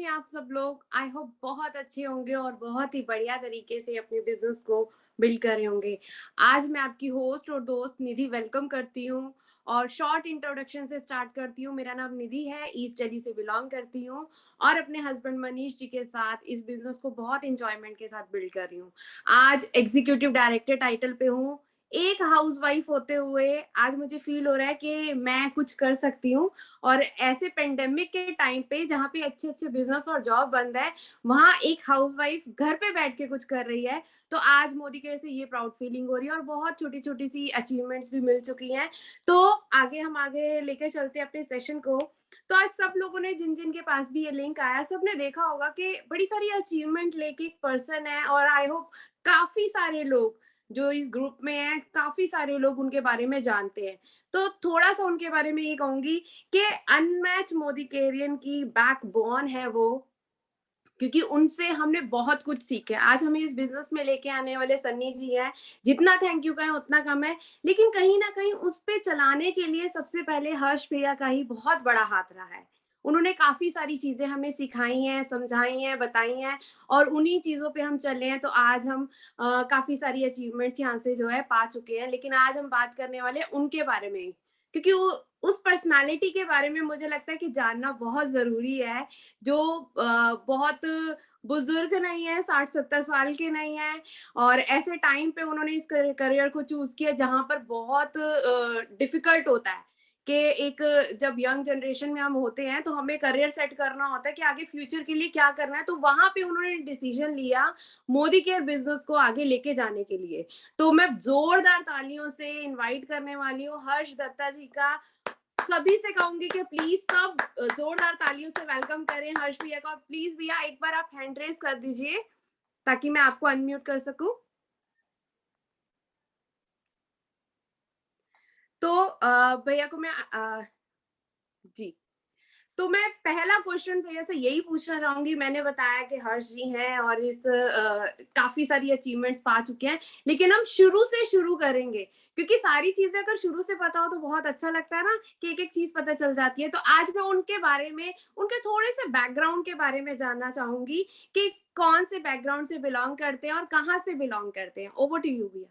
हैं आप सब लोग? आई होप बहुत अच्छे होंगे और बहुत ही बढ़िया तरीके से अपने बिज़नेस को बिल्ड कर रहे होंगे। आज मैं आपकी होस्ट और दोस्त निधि वेलकम करती हूँ और शॉर्ट इंट्रोडक्शन से स्टार्ट करती हूँ। मेरा नाम निधि है, ईस्ट दिल्ली से बिलॉन्ग करती हूँ और अपने हस्बैंड मनीष जी के साथ इस बिज़नेस को बहुत एन्जॉयमेंट के साथ बिल्ड कर रही हूँ। आज एग्ज़ीक्यूटिव डायरेक्टर टाइटल पे हूँ। एक हाउसवाइफ होते हुए आज मुझे फ़ील हो रहा है कि मैं कुछ कर सकती हूँ और ऐसे पेंडेमिक के टाइम पे जहाँ पे अच्छे-अच्छे बिज़नेस और जॉब बंद है, वहाँ एक हाउसवाइफ घर पे बैठ के कुछ कर रही है। तो आज मोदी केयर से ये प्राउड फीलिंग हो रही है और बहुत छोटी-छोटी सी अचीवमेंट्स भी मिल चुकी हैं। तो आगे लेकर चलते हैं अपने सेशन को। तो आज सब लोगों ने जिन-जिन के पास भी ये लिंक आया, सबने देखा होगा कि बड़ी सारी अचीवमेंट लेके एक पर्सन है और आई होप काफ़ी सारे लोग जो इस ग्रुप में हैं, काफ़ी सारे लोग उनके बारे में जानते हैं। तो थोड़ा-सा उनके बारे में ये कहूँगी कि अनमैच मोदी कैरियन की बैकबोन है वो, क्योंकि उनसे हमने बहुत कुछ सीखा है। आज हमें इस बिज़नेस में लेके आने वाले सन्नी जी हैं, जितना थैंक यू कहें उतना कम है, लेकिन कहीं न कहीं उस पे चलाने के लिए सबसे पहले हर्ष भैया का ही बहुत बड़ा हाथ रहा है। उन्होंने काफ़ी सारी चीज़ें हमें सिखाई हैं, समझाई हैं, बताई हैं और उन्हीं चीज़ों पे हम चले हैं, तो आज हम काफ़ी सारी अचीवमेंट्स यहाँ से जो है पा चुके हैं। लेकिन आज हम बात करने वाले हैं उनके बारे में ही, क्योंकि वो उस पर्सनैलिटी के बारे में मुझे लगता है कि जानना बहुत ज़रूरी है, जो बहुत बुजुर्ग नहीं है, 60-70 साल के नहीं है और ऐसे टाइम पे उन्होंने इस करियर को चूज़ किया जहाँ पर बहुत डिफ़िकल्ट होता है कि एक जब यंग जनरेशन में हम होते हैं तो हमें करियर सेट करना होता है कि आगे फ्यूचर के लिए क्या करना है, तो वहाँ पे उन्होंने डिसीजन लिया मोदी केयर बिज़नेस को आगे लेके जाने के लिए। तो मैं ज़ोरदार तालियों से इनवाइट करने वाली हूँ हर्ष दत्ता जी का। सभी से कहूँगी कि प्लीज़ सब ज़ोरदार तालियों से वेलकम करें हर्ष भैया को। प्लीज़ भैया एक बार आप हैंड रेज़ कर दीजिए, ताकि मैं आपको अनम्यूट कर सकूँ। तो भैया को मैं जी। तो मैं पहला क्वेश्चन भैया से यही पूछना चाहूँगी, मैंने बताया कि हर्ष जी हैं और इस काफ़ी सारी अचीवमेंट्स पा चुके हैं, लेकिन हम शुरू से शुरू करेंगे, क्योंकि सारी चीज़ें अगर शुरू से पता हो तो बहुत अच्छा लगता है ना कि एक-एक चीज़ पता चल जाती है। तो आज मैं उनके बारे में, उनके थोड़े-से बैकग्राउंड के बारे में जानना चाहूँगी कि कौन से बैकग्राउंड से बिलॉन्ग करते हैं और कहाँ से बिलॉन्ग करते हैं? ओवर टू यू भैया,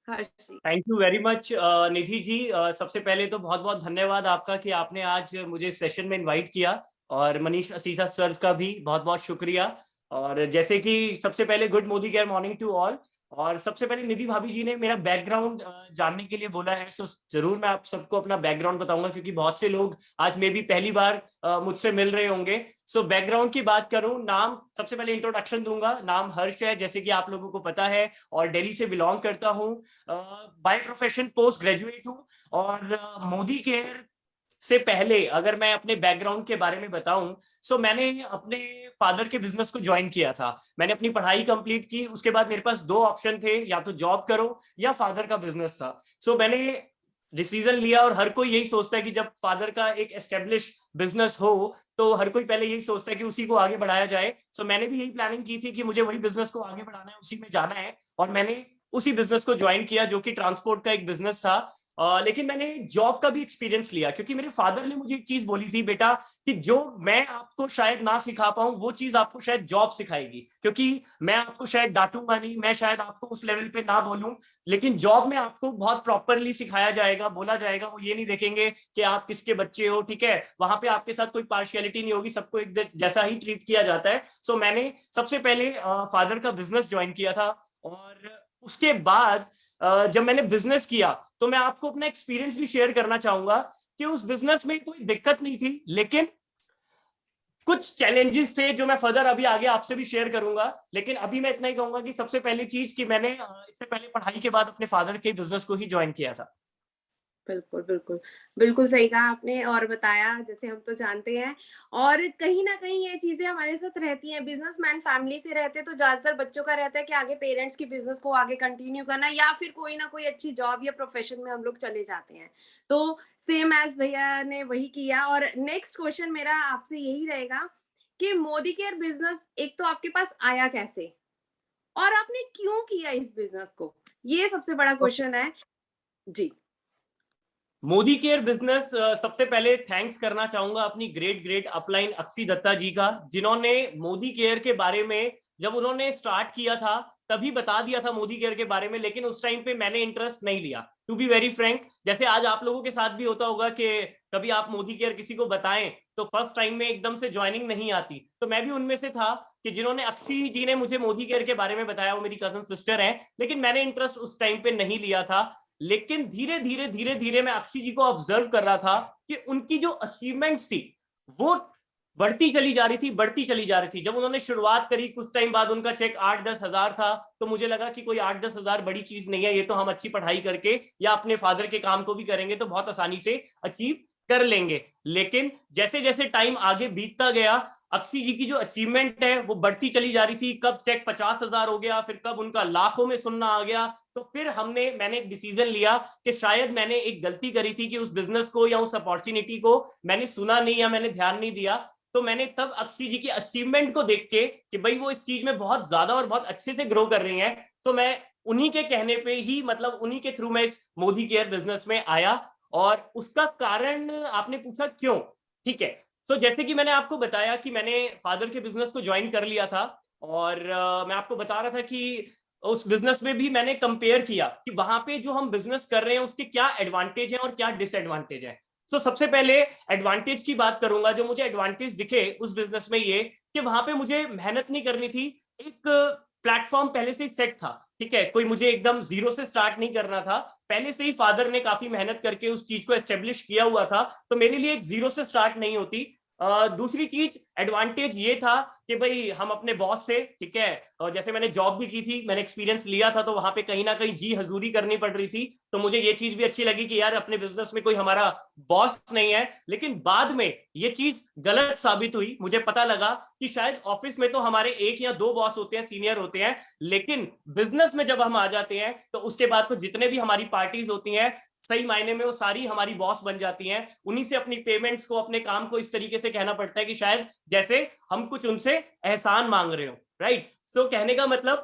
हर्ष जी। Thank you very much Nidhi जी। सबसे पहले तो बहुत बहुत धन्यवाद आपका कि आपने आज मुझे सेशन में इनवाइट किया और मनीष असीसा सर का भी बहुत बहुत शुक्रिया। और जैसे कि सबसे पहले गुड मोदी केयर मॉर्निंग टू ऑल। और सबसे पहले निधि भाभी जी ने मेरा बैकग्राउंड जानने के लिए बोला है, सो जरूर मैं आप सबको अपना बैकग्राउंड बताऊंगा क्योंकि बहुत से लोग आज मे भी पहली बार मुझसे मिल रहे होंगे। सो बैकग्राउंड की बात करूं, नाम सबसे पहले इंट्रोडक्शन दूंगा। नाम हर्ष है, जैसे कि आप लोगों को पता है, और दिल्ली से बिलोंग करता हूं। बाय प्रोफेशन पोस्ट ग्रेजुएट हूँ। और मोदी केयर से पहले अगर मैं अपने बैकग्राउंड के बारे में बताऊं, सो मैंने अपने फादर के बिजनेस को ज्वाइन किया था। मैंने अपनी पढ़ाई कंप्लीट की, उसके बाद मेरे पास दो ऑप्शन थे, या तो जॉब करो या फादर का बिजनेस था। सो मैंने डिसीजन लिया, और हर कोई यही सोचता है कि जब फादर का एक एस्टेब्लिश बिजनेस हो तो हर कोई पहले यही सोचता है कि उसी को आगे बढ़ाया जाए। सो मैंने भी यही प्लानिंग की थी कि मुझे वही बिजनेस को आगे बढ़ाना है, उसी में जाना है, और मैंने उसी बिजनेस को ज्वाइन किया जो कि ट्रांसपोर्ट का एक बिजनेस था। लेकिन मैंने जॉब का भी एक्सपीरियंस लिया, क्योंकि मेरे फादर ने मुझे एक चीज बोली थी, बेटा कि जो मैं आपको शायद ना सिखा पाऊं वो चीज आपको शायद जॉब सिखाएगी, क्योंकि मैं आपको शायद डांटूंगा नहीं, मैं शायद आपको उस लेवल पे ना बोलूं, लेकिन जॉब में आपको बहुत प्रॉपरली सिखाया जाएगा, बोला जाएगा। वो ये नहीं देखेंगे कि आप किसके बच्चे हो, ठीक है, वहां पे आपके साथ कोई पार्शियलिटी नहीं होगी, सबको एक जैसा ही ट्रीट किया जाता है। सो मैंने सबसे पहले फादर का बिजनेस ज्वाइन किया था। और उसके बाद जब मैंने बिजनेस किया तो मैं आपको अपना एक्सपीरियंस भी शेयर करना चाहूंगा कि उस बिजनेस में कोई दिक्कत नहीं थी, लेकिन कुछ चैलेंजेस थे जो मैं फर्दर अभी आगे आपसे भी शेयर करूंगा। लेकिन अभी मैं इतना ही कहूंगा कि सबसे पहली चीज कि मैंने इससे पहले पढ़ाई के बाद अपने फादर के बिजनेस को ही ज्वाइन किया था। बिल्कुल, बिल्कुल। बिल्कुल सही कहा आपने और बताया जैसे हम तो जानते हैं और कहीं न कहीं ये चीज़ें हमारे साथ रहती हैं। बिज़नेसमैन फैमिली से रहते हैं तो ज़्यादातर बच्चों का रहता है कि आगे पेरेंट्स की बिज़नेस को आगे कंटिन्यू करना या फिर कोई ना कोई अच्छी जॉब या प्रोफ़ेशन में हम लोग चले जाते हैं। तो सेम एज़ भैया ने वही किया और नेक्स्ट क्वेश्चन मेरा आपसे यही रहेगा कि मोदी केयर बिज़नेस एक तो आपके पास आया कैसे? और आपने क्यों किया इस बिज़नेस को? ये सबसे बड़ा क्वेश्चन है। जी। मोदी केयर बिजनेस, सबसे पहले थैंक्स करना चाहूंगा अपनी great great upline Akshi Datta जी का, जिन्होंने मोदी केयर के बारे में जब उन्होंने स्टार्ट किया था तभी बता दिया था मोदी केयर के बारे में, लेकिन उस टाइम पे मैंने इंटरेस्ट नहीं लिया। टू बी वेरी फ्रैंक, जैसे आज आप लोगों के साथ भी होता होगा कि कभी आप मोदी केयर किसी को बताएं तो फर्स्ट टाइम में एकदम से ज्वाइनिंग नहीं आती, तो मैं भी उनमें से था कि जिन्होंने, अक्षी जी ने मुझे मोदी केयर के बारे में बताया, वो मेरी कजन सिस्टर है, लेकिन मैंने इंटरेस्ट उस टाइम पे नहीं लिया था। लेकिन धीरे धीरे धीरे धीरे मैं अक्षी जी को ऑब्जर्व कर रहा था कि उनकी जो अचीवमेंट्स थी वो बढ़ती चली जा रही थी, बढ़ती चली जा रही थी। जब उन्होंने शुरुआत करी कुछ टाइम बाद उनका चेक 8-10 हजार था, तो मुझे लगा कि कोई 8-10 हजार बड़ी चीज नहीं है, ये तो हम अच्छी पढ़ाई करके या अपने फादर के काम को भी करेंगे तो बहुत आसानी से अचीव कर लेंगे। लेकिन जैसे जैसे टाइम आगे बीतता गया, अक्षी जी की जो अचीवमेंट है वो बढ़ती चली जा रही थी। कब चेक 50,000 हो गया, फिर कब उनका लाखों में सुनना आ गया, तो फिर मैंने एक डिसीजन लिया कि शायद मैंने एक गलती करी थी कि उस बिजनेस को या उस अपॉर्चुनिटी को मैंने सुना नहीं या मैंने ध्यान नहीं दिया। तो मैंने तब अक्षी जी की अचीवमेंट को देख के कि भाई वो इस चीज में बहुत ज्यादा और बहुत अच्छे से ग्रो कर रही हैं, तो मैं उन्हीं के कहने पे ही, मतलब उन्हीं के थ्रू मैं इस मोदी केयर बिजनेस में आया। और उसका कारण आपने पूछा क्यों, ठीक है। तो जैसे कि मैंने आपको बताया कि मैंने फादर के बिजनेस को ज्वाइन कर लिया था, और मैं आपको बता रहा था कि उस बिजनेस में भी मैंने कंपेयर किया कि वहां पे जो हम बिजनेस कर रहे हैं उसके क्या एडवांटेज हैं और क्या डिसएडवांटेज है। तो सबसे पहले एडवांटेज की बात करूंगा। जो मुझे एडवांटेज दिखे उस बिजनेस में ये कि वहां पे मुझे मेहनत नहीं करनी थी, एक प्लेटफॉर्म पहले से ही सेट था, ठीक है, कोई मुझे एकदम जीरो से स्टार्ट नहीं करना था। पहले से ही फादर ने काफी मेहनत करके उस चीज को एस्टेब्लिश किया हुआ था, तो मेरे लिए एक जीरो से स्टार्ट नहीं होती। दूसरी चीज एडवांटेज ये था कि भाई हम अपने बॉस से, ठीक है, और जैसे मैंने जॉब भी की थी, मैंने एक्सपीरियंस लिया था, तो वहां पे कहीं ना कहीं जी हजूरी करनी पड़ रही थी, तो मुझे ये चीज भी अच्छी लगी कि यार अपने बिजनेस में कोई हमारा बॉस नहीं है। लेकिन बाद में ये चीज गलत साबित हुई, मुझे पता लगा कि शायद ऑफिस में तो हमारे 1 या 2 बॉस होते हैं, सीनियर होते हैं, लेकिन बिजनेस में जब हम आ जाते हैं तो उसके बाद तो जितने भी हमारी पार्टीज होती हैं, सही मायने में वो सारी हमारी बॉस बन जाती हैं। उन्हीं से अपनी पेमेंट्स को, अपने काम को इस तरीके से कहना पड़ता है कि शायद जैसे हम कुछ उनसे एहसान मांग रहे हो, राइट। तो कहने का मतलब,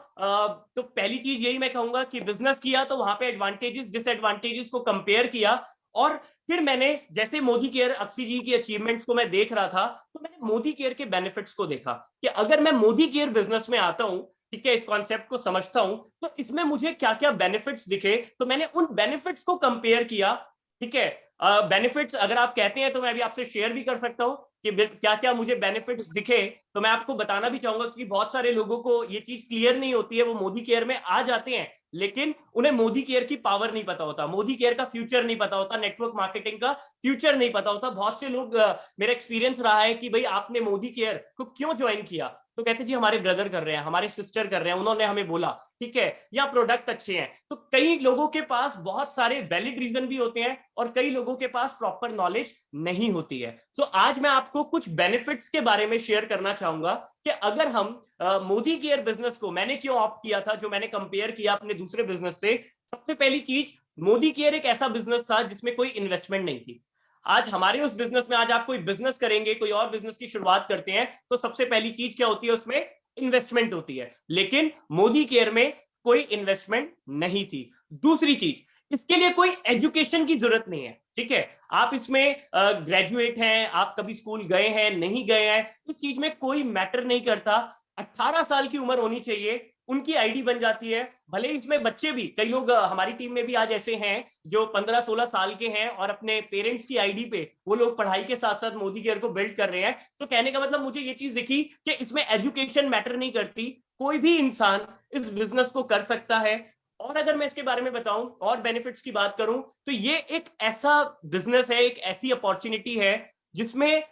तो पहली चीज यही मैं कहूंगा कि बिजनेस किया तो वहां पे एडवांटेजेस डिसएडवांटेजेस को कंपेयर किया, और फिर मैंने जैसे मोदी केयर, अक्षय जी की अचीवमेंट्स को मैं देख रहा था, तो मैंने मोदी केयर के बेनिफिट्स को देखा कि अगर मैं मोदी केयर बिजनेस में आता हूं, ठीक है, इस कॉन्सेप्ट को समझता हूं, तो इसमें मुझे क्या क्या बेनिफिट्स दिखे, तो मैंने उन बेनिफिट्स को कंपेयर किया, ठीक है। बेनिफिट्स अगर आप कहते हैं तो मैं भी आपसे शेयर भी कर सकता हूं कि क्या क्या मुझे बेनिफिट्स दिखे। तो मैं आपको बताना भी चाहूंगा कि बहुत सारे लोगों को ये चीज क्लियर नहीं होती है, वो मोदी केयर में आ जाते हैं लेकिन उन्हें मोदी केयर की पावर नहीं पता होता, मोदी केयर का फ्यूचर नहीं पता होता, नेटवर्क मार्केटिंग का फ्यूचर नहीं पता होता। बहुत से लोग, मेरा एक्सपीरियंस रहा है कि भाई आपने मोदी केयर को क्यों ज्वाइन किया, तो कहते जी हमारे ब्रदर कर रहे हैं, हमारे सिस्टर कर रहे हैं, उन्होंने हमें बोला, ठीक है, या प्रोडक्ट अच्छे हैं। तो कई लोगों के पास बहुत सारे वैलिड रीजन भी होते हैं और कई लोगों के पास प्रॉपर नॉलेज नहीं होती है। तो आज मैं आपको कुछ बेनिफिट्स के बारे में शेयर करना चाहूंगा कि अगर हम मोदी केयर बिजनेस को, मैंने क्यों ऑप्ट किया था, जो मैंने कंपेयर किया अपने दूसरे बिजनेस से। सबसे पहली चीज, मोदी केयर एक ऐसा बिजनेस था जिसमें कोई इन्वेस्टमेंट नहीं थी। आज हमारे उस बिजनेस में, आज आप कोई बिजनेस करेंगे, कोई और बिजनेस की शुरुआत करते हैं, तो सबसे पहली चीज क्या होती है, उसमें इन्वेस्टमेंट होती है। लेकिन मोदी केयर में कोई इन्वेस्टमेंट नहीं थी। दूसरी चीज, इसके लिए कोई एजुकेशन की जरूरत नहीं है, ठीक है। आप इसमें ग्रेजुएट हैं, आप कभी स्कूल गए हैं, नहीं गए हैं, इस चीज में कोई मैटर नहीं करता। 18 साल की उम्र होनी चाहिए, उनकी आईडी बन जाती है। भले इसमें बच्चे भी, कई लोग हमारी टीम में भी आज ऐसे हैं जो 15-16 साल के हैं और अपने पेरेंट्स की आईडी पे वो लोग पढ़ाई के साथ साथ मोदी केयर को बिल्ड कर रहे हैं। तो कहने का मतलब, मुझे ये चीज दिखी कि इसमें एजुकेशन मैटर नहीं करती, कोई भी इंसान इस बिजनेस को कर सकता है। और अगर मैं इसके बारे में बताऊं और बेनिफिट्स की बात करूं, तो ये एक ऐसा बिजनेस है, एक ऐसी अपॉर्चुनिटी है जिसमें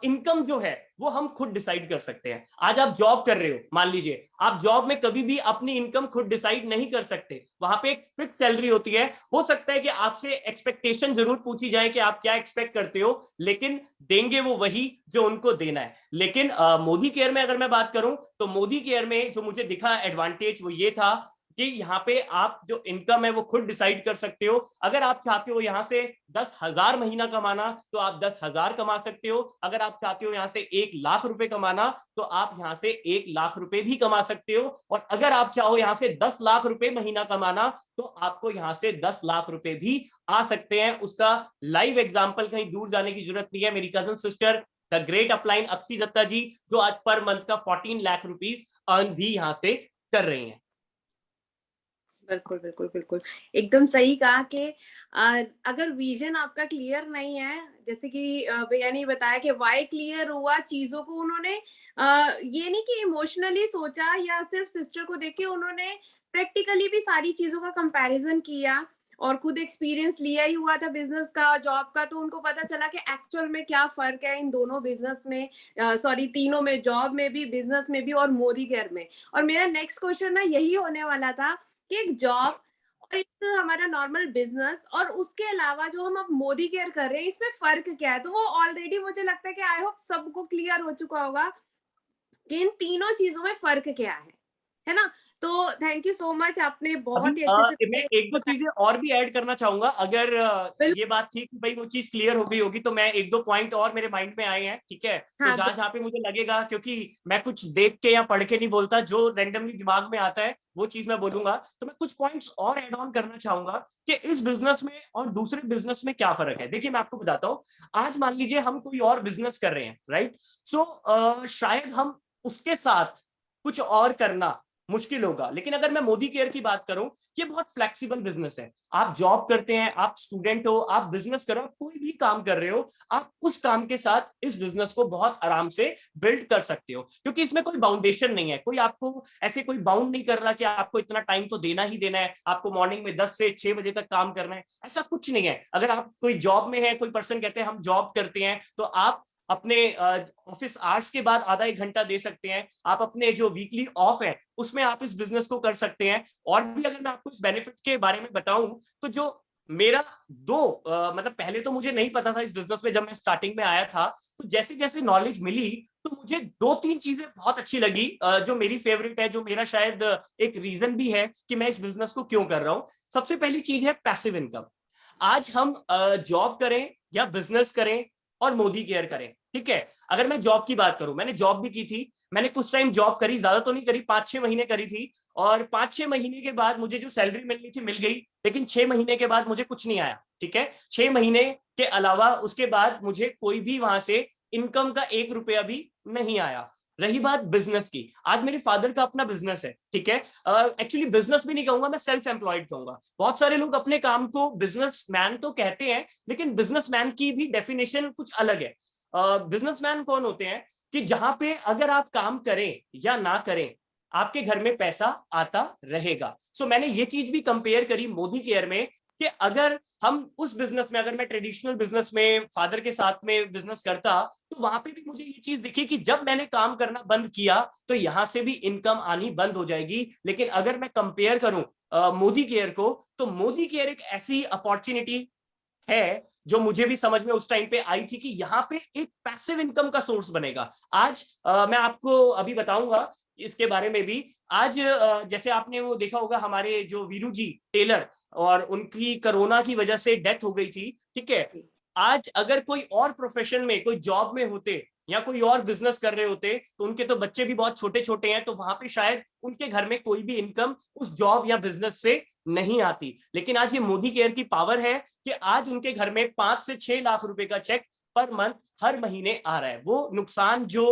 इनकम जो है वो हम खुद डिसाइड कर सकते हैं। आज आप जॉब कर रहे हो, मान लीजिए आप जॉब में कभी भी अपनी इनकम खुद डिसाइड नहीं कर सकते, वहां पे एक फिक्स सैलरी होती है। हो सकता है कि आपसे एक्सपेक्टेशन जरूर पूछी जाए कि आप क्या एक्सपेक्ट करते हो, लेकिन देंगे वो वही जो उनको देना है। लेकिन मोदी केयर में अगर मैं बात करूं, तो मोदी केयर में जो मुझे दिखा एडवांटेज वो ये था कि यहाँ पे आप जो इनकम है वो खुद डिसाइड कर सकते हो। अगर आप चाहते हो यहाँ से 10,000 महीना कमाना तो आप 10,000 कमा सकते हो। अगर आप चाहते हो यहाँ से 1,00,000 रुपए कमाना तो आप यहाँ से 1,00,000 रुपए भी कमा सकते हो। और अगर आप चाहो यहाँ से 10 लाख रुपए महीना कमाना तो आपको यहाँ से 10 लाख रुपए भी आ सकते हैं। उसका लाइव एग्जाम्पल, कहीं दूर जाने की जरूरत नहीं है। मेरी cousin sister the great upline Akshi Datta ji, जो आज पर मंथ का 14 लाख रुपीस अर्न भी यहाँ से कर रही हैं। बिल्कुल बिल्कुल बिल्कुल, एकदम सही कहा कि अगर विजन आपका क्लियर नहीं है, जैसे कि भैया ने बताया कि वाई क्लियर हुआ, चीजों को उन्होंने ये नहीं कि इमोशनली सोचा या सिर्फ सिस्टर को देख के, उन्होंने प्रैक्टिकली भी सारी चीजों का कंपैरिजन किया और खुद एक्सपीरियंस लिया ही हुआ था बिजनेस का, जॉब का, तो उनको पता चला कि एक्चुअल में क्या फर्क है इन दोनों बिजनेस में, सॉरी तीनों में, जॉब में भी, बिजनेस में भी और मोदी केयर में। और मेरा नेक्स्ट क्वेश्चन ना यही होने वाला था कि एक जॉब और एक हमारा नॉर्मल बिजनेस और उसके अलावा जो हम अब मोदी केयर कर रहे हैं, इसमें फर्क क्या है? तो वो ऑलरेडी मुझे लगता है कि आई होप सबको क्लियर हो चुका होगा कि इन तीनों चीजों में फर्क क्या है ना? तो थैंक यू सो मच, आपने अभी बहुत ही अच्छे से मैं एक दो चीजें और भी ऐड करना चाहूंगा। अगर ये बात थी कि भाई वो चीज क्लियर हो गई होगी तो मैं एक दो पॉइंट और मेरे माइंड में आए हैं, ठीक है? तो हाँ, जहां जहां पे मुझे लगेगा, क्योंकि मैं कुछ देख के या पढ़ के नहीं बोलता, जो रैंडमली दिमाग में आता है वो चीज मैं बोलूंगा। तो मैं कुछ पॉइंट्स और ऐड ऑन करना चाहूंगा कि इस बिजनेस में और दूसरे बिजनेस में क्या फर्क है। देखिए मैं आपको बताता हूँ। आज मान लीजिए हम कोई और बिजनेस कर रहे हैं, राइट? सो शायद हम उसके साथ कुछ और करना मुश्किल होगा। लेकिन अगर मैं मोदी केयर की बात करूं, ये बहुत फ्लेक्सिबल बिजनेस है। आप जॉब करते हैं, आप स्टूडेंट हो, आप बिजनेस कर रहे हो, कोई भी काम कर रहे हो, आप उस काम के साथ इस बिजनेस को बहुत आराम से बिल्ड कर सकते हो, क्योंकि इसमें कोई बाउंडेशन नहीं है। कोई आपको ऐसे कोई बाउंड नहीं कर रहा कि आपको इतना टाइम तो देना ही देना है, आपको मॉर्निंग में 10 से 6 बजे तक काम करना है, ऐसा कुछ नहीं है। अगर आप कोई जॉब में है, कोई पर्सन कहते हैं हम जॉब करते हैं, तो आप अपने ऑफिस आवर्स के बाद आधा एक घंटा दे सकते हैं। आप अपने जो वीकली ऑफ है उसमें आप इस बिजनेस को कर सकते हैं। और भी अगर मैं आपको इस बेनिफिट के बारे में बताऊं तो जो मेरा मतलब पहले तो मुझे नहीं पता था इस बिजनेस में, जब मैं स्टार्टिंग में आया था तो जैसे जैसे नॉलेज मिली तो मुझे दो तीन चीजें बहुत अच्छी लगी, जो मेरी फेवरेट है, जो मेरा शायद एक रीजन भी है कि मैं इस बिजनेस को क्यों कर रहा हूं। सबसे पहली चीज है पैसिव इनकम। आज हम जॉब करें या बिजनेस करें और मोदी केयर करें, ठीक है? अगर मैं जॉब की बात करूं, मैंने जॉब भी की थी। मैंने कुछ टाइम जॉब करी, ज्यादा तो नहीं करी, 5-6 महीने करी थी। और 5-6 महीने के बाद मुझे जो सैलरी मिलनी थी मिल गई, लेकिन 6 महीने के बाद मुझे कुछ नहीं आया, ठीक है? 6 महीने के अलावा उसके बाद मुझे कोई भी वहां से इनकम का 1 रुपया भी नहीं आया। रही बात बिजनेस की, आज मेरे फादर का अपना बिजनेस है, ठीक है? एक्चुअली बिजनेस भी नहीं कहूंगा, मैं सेल्फ एम्प्लॉयड कहूंगा। बहुत सारे लोग अपने काम को बिजनेसमैन तो कहते हैं, लेकिन बिजनेसमैन की भी डेफिनेशन कुछ अलग है। बिजनेसमैन कौन होते हैं कि जहां पे अगर आप काम करें या ना करें, आपके घर में पैसा आता रहेगा। सो मैंने ये चीज भी कंपेयर करी मोदी केयर में कि अगर हम उस बिजनेस में, अगर मैं ट्रेडिशनल बिजनेस में फादर के साथ में बिजनेस करता, तो वहां पे भी मुझे ये चीज दिखी कि जब मैंने काम करना बंद किया तो यहां से भी इनकम आनी बंद हो जाएगी। लेकिन अगर मैं कंपेयर करूं मोदी केयर को, तो मोदी केयर एक ऐसी अपॉर्चुनिटी है जो मुझे भी समझ में उस टाइम पे आई थी कि यहाँ पे एक पैसिव इनकम का सोर्स बनेगा। आज मैं आपको अभी बताऊंगा इसके बारे में भी। आज जैसे आपने वो देखा होगा, हमारे जो वीरू जी टेलर, और उनकी कोरोना की वजह से डेथ हो गई थी, ठीक है? आज अगर कोई और प्रोफेशन में, कोई जॉब में होते या कोई और बिजनेस कर रहे होते, तो उनके तो बच्चे भी बहुत छोटे छोटे हैं, तो वहां पे शायद उनके घर में कोई भी इनकम उस जॉब या बिजनेस से नहीं आती। लेकिन आज ये मोदी केयर की पावर है कि आज उनके घर में 5 से 6 लाख रुपए का चेक पर मंथ हर महीने आ रहा है। वो नुकसान जो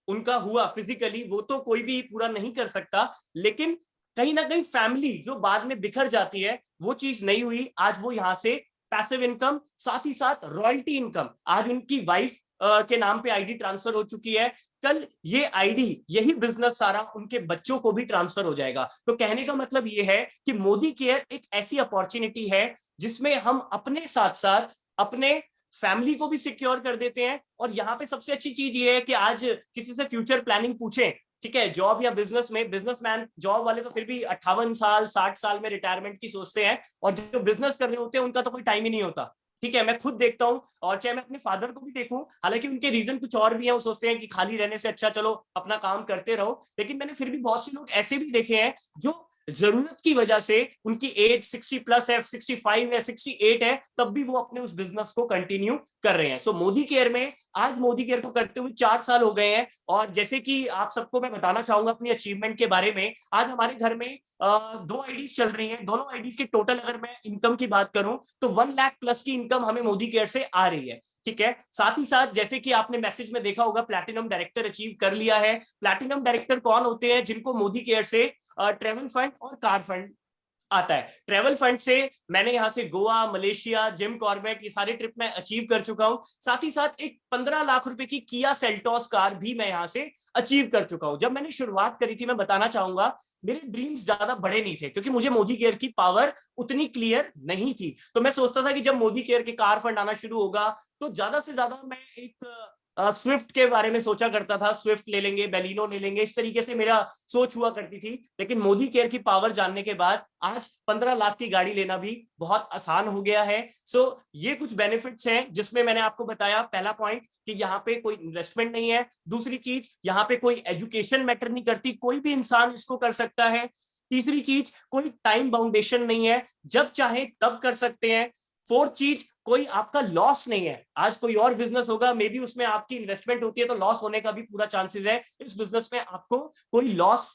उनका हुआ फिजिकली, वो तो कोई भी पूरा नहीं कर सकता, लेकिन कहीं ना कहीं फैमिली जो बाद में बिखर जाती है, वो चीज नहीं हुई। आज वो यहाँ से पैसिव इनकम, साथ ही साथ रॉयल्टी इनकम, आज उनकी वाइफ के नाम पे आईडी ट्रांसफर हो चुकी है। कल ये आईडी, यही बिजनेस सारा उनके बच्चों को भी ट्रांसफर हो जाएगा। तो कहने का मतलब ये है कि मोदी केयर एक ऐसी अपॉर्चुनिटी है जिसमें हम अपने साथ साथ अपने फैमिली को भी सिक्योर कर देते हैं। और यहाँ पे सबसे अच्छी चीज ये है कि आज किसी से फ्यूचर प्लानिंग पूछें, ठीक है, जॉब या बिजनेस में, बिजनेसमैन, जॉब वाले तो फिर भी 58 साल 60 साल में रिटायरमेंट की सोचते हैं, और जो बिजनेस कर रहे होते हैं उनका तो कोई टाइम ही नहीं होता। ठीक है, मैं खुद देखता हूँ, और चाहे मैं अपने फादर को भी देखूं, हालांकि उनके रीजन कुछ और भी हैं, वो सोचते हैं कि खाली रहने से अच्छा चलो अपना काम करते रहो, लेकिन मैंने फिर भी बहुत से लोग ऐसे भी देखे हैं जो जरूरत की वजह से, उनकी एज 60+ है, 65 है, 68 है, तब भी वो अपने उस बिजनेस को कंटिन्यू कर रहे हैं। सो मोदी केयर में आज मोदी केयर को करते हुए 4 साल हो गए हैं, और जैसे कि आप सबको मैं बताना चाहूंगा अपनी अचीवमेंट के बारे में, आज हमारे घर में 2 आईडीज चल रही हैं। दोनों आईडीज के टोटल अगर मैं इनकम की बात करूं तो 1 लाख+ की इनकम हमें मोदी केयर से आ रही है। ठीक है, साथ ही साथ जैसे कि आपने मैसेज में देखा होगा, प्लैटिनम डायरेक्टर अचीव कर लिया है। प्लैटिनम डायरेक्टर कौन होते हैं? जिनको मोदी केयर से ट्रेवल फंड और कार फंड आता है। ट्रेवल फंड से मैंने यहां से गोवा, मलेशिया, जिम कॉर्बेट, ये सारे ट्रिप मैं अचीव कर चुका हूं। साथ ही साथ एक 15 लाख रुपए की किया सेल्टोस कार भी मैं यहां से अचीव कर चुका हूं। जब मैंने शुरुआत करी थी, मैं बताना चाहूंगा, मेरे ड्रीम्स ज्यादा बड़े नहीं थे, क्योंकि मुझे मोदी केयर की पावर उतनी क्लियर नहीं थी। तो मैं सोचता था कि जब मोदी केयर के कार फंड आना शुरू होगा तो ज्यादा से ज्यादा मैं एक स्विफ्ट के बारे में सोचा करता था, स्विफ्ट ले लेंगे, बेलिनो ले लेंगे, इस तरीके से मेरा सोच हुआ करती थी। लेकिन मोदी केयर की पावर जानने के बाद आज 15 लाख की गाड़ी लेना भी बहुत आसान हो गया है। सो ये कुछ बेनिफिट्स हैं जिसमें मैंने आपको बताया। पहला पॉइंट कि यहाँ पे कोई इन्वेस्टमेंट नहीं है। दूसरी चीज, यहाँ पे कोई एजुकेशन मैटर नहीं करती, कोई भी इंसान इसको कर सकता है। तीसरी चीज, कोई टाइम बाउंडेशन नहीं है, जब चाहे तब कर सकते हैं। फोर्थ चीज, कोई आपका लॉस नहीं है। आज कोई और बिजनेस होगा, मे बी उसमें आपकी इन्वेस्टमेंट होती है तो लॉस होने का भी पूरा चांसेस है। इस बिजनेस में आपको कोई लॉस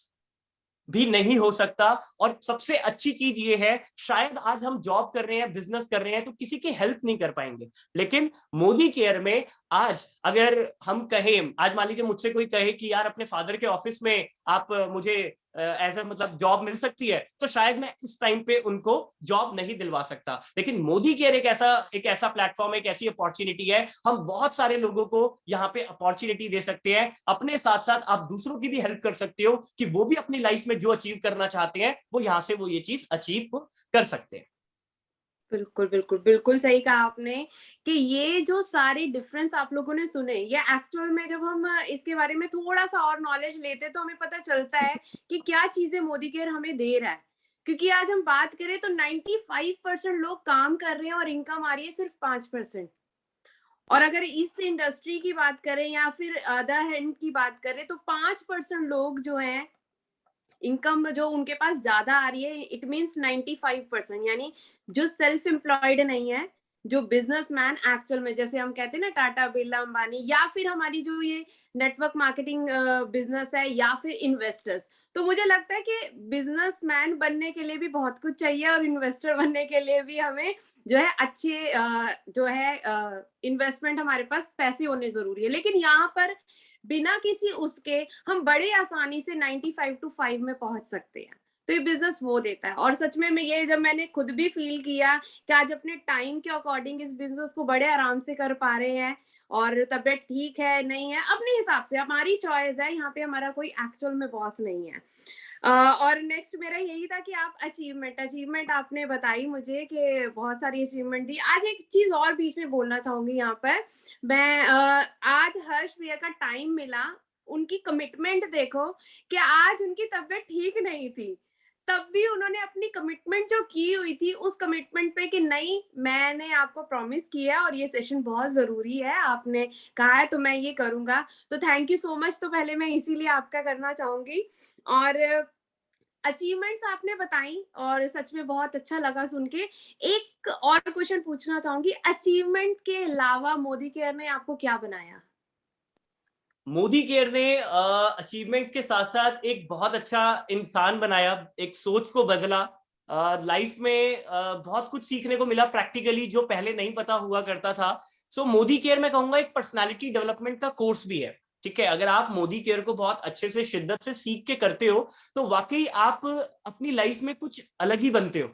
भी नहीं हो सकता। और सबसे अच्छी चीज ये है, शायद आज हम जॉब कर रहे हैं, बिजनेस कर रहे हैं, तो किसी की हेल्प नहीं कर पाएंगे, लेकिन मोदी केयर में आज अगर हम कहें, आज मान लीजिए मुझसे कोई कहे कि यार अपने फादर के ऑफिस में आप मुझे एज मतलब जॉब मिल सकती है, तो शायद मैं इस टाइम पे उनको जॉब नहीं दिलवा सकता। लेकिन मोदी केयर एक ऐसा प्लेटफॉर्म, एक ऐसी अपॉर्चुनिटी है, हम बहुत सारे लोगों को यहाँ पे अपॉर्चुनिटी दे सकते हैं। अपने साथ साथ आप दूसरों की भी हेल्प कर सकते हो कि वो भी अपनी लाइफ में जो अचीव करना चाहते हैं, वो यहाँ से वो ये चीज अचीव कर सकते हैं। बिल्कुल, बिल्कुल, बिल्कुल सही कहा आपने कि ये जो सारे डिफरेंस आप लोगों ने सुने, ये एक्चुअल में जब हम इसके बारे में थोड़ा-सा और नॉलेज लेते हैं, तो हमें पता चलता है कि क्या चीज़ें मोदी केयर हमें दे रहा है। क्योंकि आज हम बात करें तो 95% लोग काम कर रहे हैं और इनकम आ रही है सिर्फ 5%। और अगर इस इंडस्ट्री की बात करें या फिर अदर हैंड की बात करें, तो 5% लोग जो हैं इनकम जो उनके पास ज्यादा आ रही है, इट मीन्स 95%, यानी जो सेल्फ एम्प्लॉयड नहीं है, जो बिजनेसमैन एक्चुअल में, जैसे हम कहते हैं ना टाटा, बिरला, अंबानी, या फिर हमारी जो ये नेटवर्क मार्केटिंग बिजनेस है, या फिर इन्वेस्टर्स। तो मुझे लगता है कि बिजनेसमैन बनने के लिए भी बहुत कुछ चाहिए, और इन्वेस्टर बनने के लिए भी हमें जो है अच्छे जो है इन्वेस्टमेंट, हमारे पास पैसे होने जरूरी है। लेकिन यहाँ पर बिना किसी उसके हम बड़े आसानी से 95 टू 5 में पहुंच सकते हैं। तो ये बिजनेस वो देता है। और सच में मैं ये जब मैंने खुद भी फील किया कि आज अपने टाइम के अकॉर्डिंग इस बिजनेस को बड़े आराम से कर पा रहे हैं, और तबीयत ठीक है नहीं है अपने हिसाब से, हमारी चॉइस है, यहाँ पे हमारा कोई एक्चुअल में बॉस नहीं है। और नेक्स्ट मेरा यही था कि आप अचीवमेंट अचीवमेंट आपने बताई मुझे कि बहुत सारी अचीवमेंट दी। आज एक चीज और बीच में बोलना चाहूंगी यहाँ पर मैं, आज हर्ष भैया का टाइम मिला, उनकी कमिटमेंट देखो कि आज उनकी तबीयत ठीक नहीं थी, तब भी उन्होंने अपनी कमिटमेंट जो की हुई थी उस कमिटमेंट पे कि नहीं, मैंने आपको प्रॉमिस किया और ये सेशन बहुत जरूरी है, आपने कहा है तो मैं ये करूंगा। तो थैंक यू सो मच, तो पहले मैं इसीलिए आपका करना चाहूंगी। और अचीवमेंट्स आपने बताई और सच में बहुत अच्छा लगा सुन के। एक और क्वेश्चन पूछना चाहूंगी, अचीवमेंट के अलावा मोदी केयर ने आपको क्या बनाया? मोदी केयर ने अचीवमेंट के साथ साथ एक बहुत अच्छा इंसान बनाया, एक सोच को बदला। लाइफ में बहुत कुछ सीखने को मिला प्रैक्टिकली, जो पहले नहीं पता हुआ करता था। सो मोदी केयर में कहूंगा एक पर्सनालिटी डेवलपमेंट का कोर्स भी है। ठीक है, अगर आप मोदी केयर को बहुत अच्छे से शिद्दत से सीख के करते हो तो वाकई आप अपनी लाइफ में कुछ अलग ही बनते हो।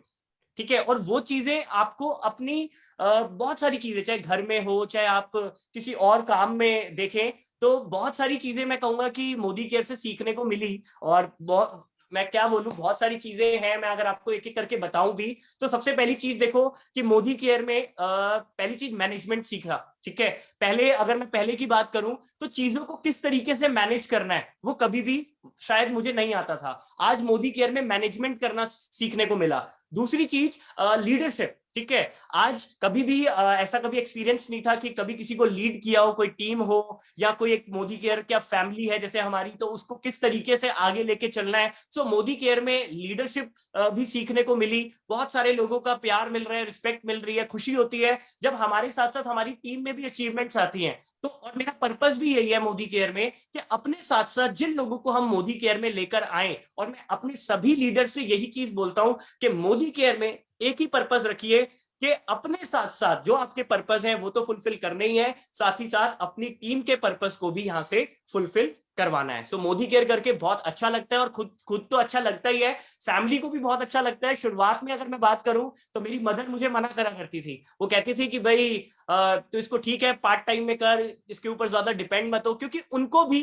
ठीक है, और वो चीजें आपको अपनी बहुत सारी चीजें, चाहे घर में हो, चाहे आप किसी और काम में देखें, तो बहुत सारी चीजें मैं कहूंगा कि मोदी केयर से सीखने को मिली। और बहुत, मैं क्या बोलूं, बहुत सारी चीजें हैं। मैं अगर आपको एक एक करके बताऊं भी, तो सबसे पहली चीज देखो कि मोदी केयर में पहली चीज मैनेजमेंट सीखा। ठीक है, पहले अगर मैं पहले की बात करूं तो चीजों को किस तरीके से मैनेज करना है वो कभी भी शायद मुझे नहीं आता था। आज मोदी केयर में मैनेजमेंट करना सीखने को मिला। दूसरी चीज लीडरशिप। ठीक है। आज कभी भी ऐसा कभी एक्सपीरियंस नहीं था कि कभी किसी को लीड किया हो, कोई टीम हो या कोई एक मोदी केयर क्या फैमिली है जैसे हमारी, तो उसको किस तरीके से आगे लेके चलना है। सो मोदी केयर में लीडरशिप भी सीखने को मिली, बहुत सारे लोगों का प्यार मिल रहा है, रिस्पेक्ट मिल रही है, खुशी होती है जब हमारे साथ साथ हमारी टीम में भी अचीवमेंट्स आती हैं। तो और मेरा पर्पस भी यही है मोदी केयर में कि अपने साथ साथ जिन लोगों को हम मोदी केयर में लेकर आए, और मैं अपने सभी लीडर से यही चीज बोलता हूं कि मोदी केयर में एक ही पर्पस रखिए कि अपने साथ साथ जो आपके पर्पस हैं वो तो फुलफिल करने ही है, साथ ही साथ अपनी टीम के पर्पस को भी यहां से फुलफिल करवाना है। सो मोदी केयर करके बहुत अच्छा लगता है, और खुद खुद तो अच्छा लगता ही है, फैमिली को भी बहुत अच्छा लगता है। शुरुआत में अगर मैं बात करूं तो मेरी मदर मुझे मना करा करती थी, वो कहती थी कि भाई तो इसको ठीक है पार्ट टाइम में कर, इसके ऊपर ज्यादा डिपेंड मत हो, क्योंकि उनको भी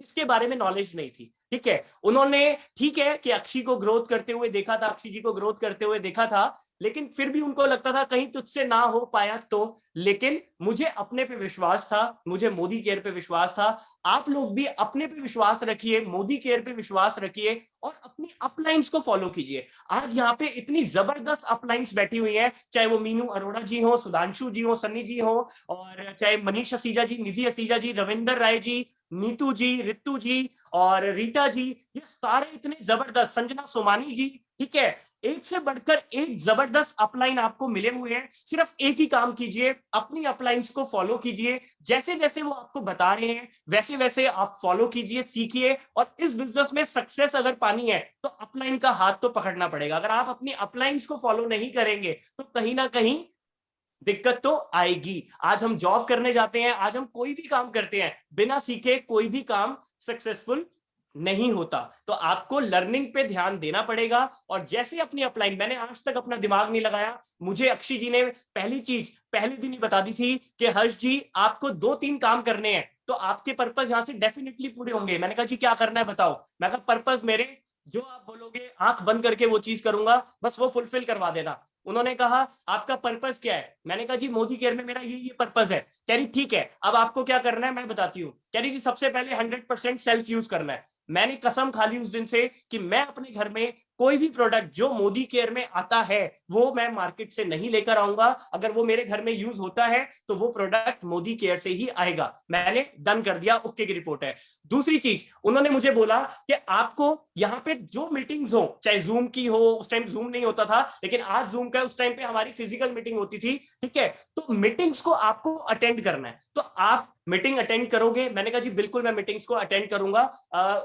इसके बारे में नॉलेज नहीं थी। ठीक है, उन्होंने ठीक है कि अक्षी को ग्रोथ करते हुए देखा था, अक्षी जी को ग्रोथ करते हुए देखा था, लेकिन फिर भी उनको लगता था कहीं तुझसे ना हो पाया तो। लेकिन मुझे अपने पे विश्वास था, मुझे मोदी केयर पे विश्वास था। आप लोग भी अपने पे विश्वास रखिए, मोदी केयर पे विश्वास रखिए और अपनी अपलाइंस को फॉलो कीजिए। आज यहाँ पे इतनी जबरदस्त अपलाइंस बैठी हुई है, चाहे वो मीनू अरोड़ा जी हो, सुधांशु जी हो, सन्नी जी हो, और चाहे मनीष असीजा जी, निधि असीजा जी, रविंदर राय जी, नीतू जी, रितु जी और रीटा जी, ये सारे इतने जबरदस्त, संजना सोमानी जी, ठीक है, एक से बढ़कर एक जबरदस्त अपलाइन आपको मिले हुए हैं। सिर्फ एक ही काम कीजिए, अपनी अपलाइंस को फॉलो कीजिए, जैसे जैसे वो आपको बता रहे हैं वैसे वैसे आप फॉलो कीजिए, सीखिए। और इस बिजनेस में सक्सेस अगर पानी है तो अपलाइन का हाथ तो पकड़ना पड़ेगा। अगर आप अपनी अपलाइंस को फॉलो नहीं करेंगे तो कहीं ना कहीं दिक्कत तो आएगी। आज हम जॉब करने जाते हैं, आज हम कोई भी काम करते हैं, बिना सीखे कोई भी काम सक्सेसफुल नहीं होता। तो आपको लर्निंग पे ध्यान देना पड़ेगा। और जैसे अपनी अपलाइन, मैंने आज तक अपना दिमाग नहीं लगाया, मुझे अक्षी जी ने पहली चीज पहले दिन ही बता दी थी कि हर्ष जी आपको 2-3 काम करने हैं तो आपके पर्पस यहां से डेफिनेटली पूरे होंगे। मैंने कहा जी क्या करना है बताओ। मैं कहा पर्पस मेरे, जो आप बोलोगे आंख बंद करके वो चीज करूंगा, बस वो फुलफिल करवा देना। उन्होंने कहा आपका पर्पस क्या है। मैंने कहा जी मोदी केयर में मेरा ये पर्पस है। कह रही ठीक है अब आपको क्या करना है मैं बताती हूँ। कह रही जी सबसे पहले 100% सेल्फ यूज करना है। मैंने कसम खा ली उस दिन से कि मैं अपने घर में कोई भी प्रोडक्ट जो मोदी केयर में आता है वो मैं मार्केट से नहीं लेकर आऊंगा। अगर वो मेरे घर में यूज होता है तो वो प्रोडक्ट मोदी केयर से ही आएगा। मैंने डन कर दिया, ओके की रिपोर्ट है। दूसरी चीज उन्होंने मुझे बोला कि आपको यहाँ पे जो मीटिंग्स हो, चाहे जूम की हो, उस टाइम जूम नहीं होता था लेकिन आज जूम का, उस टाइम पे हमारी फिजिकल मीटिंग होती थी, ठीक है, तो मीटिंग्स को आपको अटेंड करना है। तो आप मीटिंग अटेंड करोगे। मैंने कहा जी बिल्कुल मैं मीटिंग्स को अटेंड करूंगा।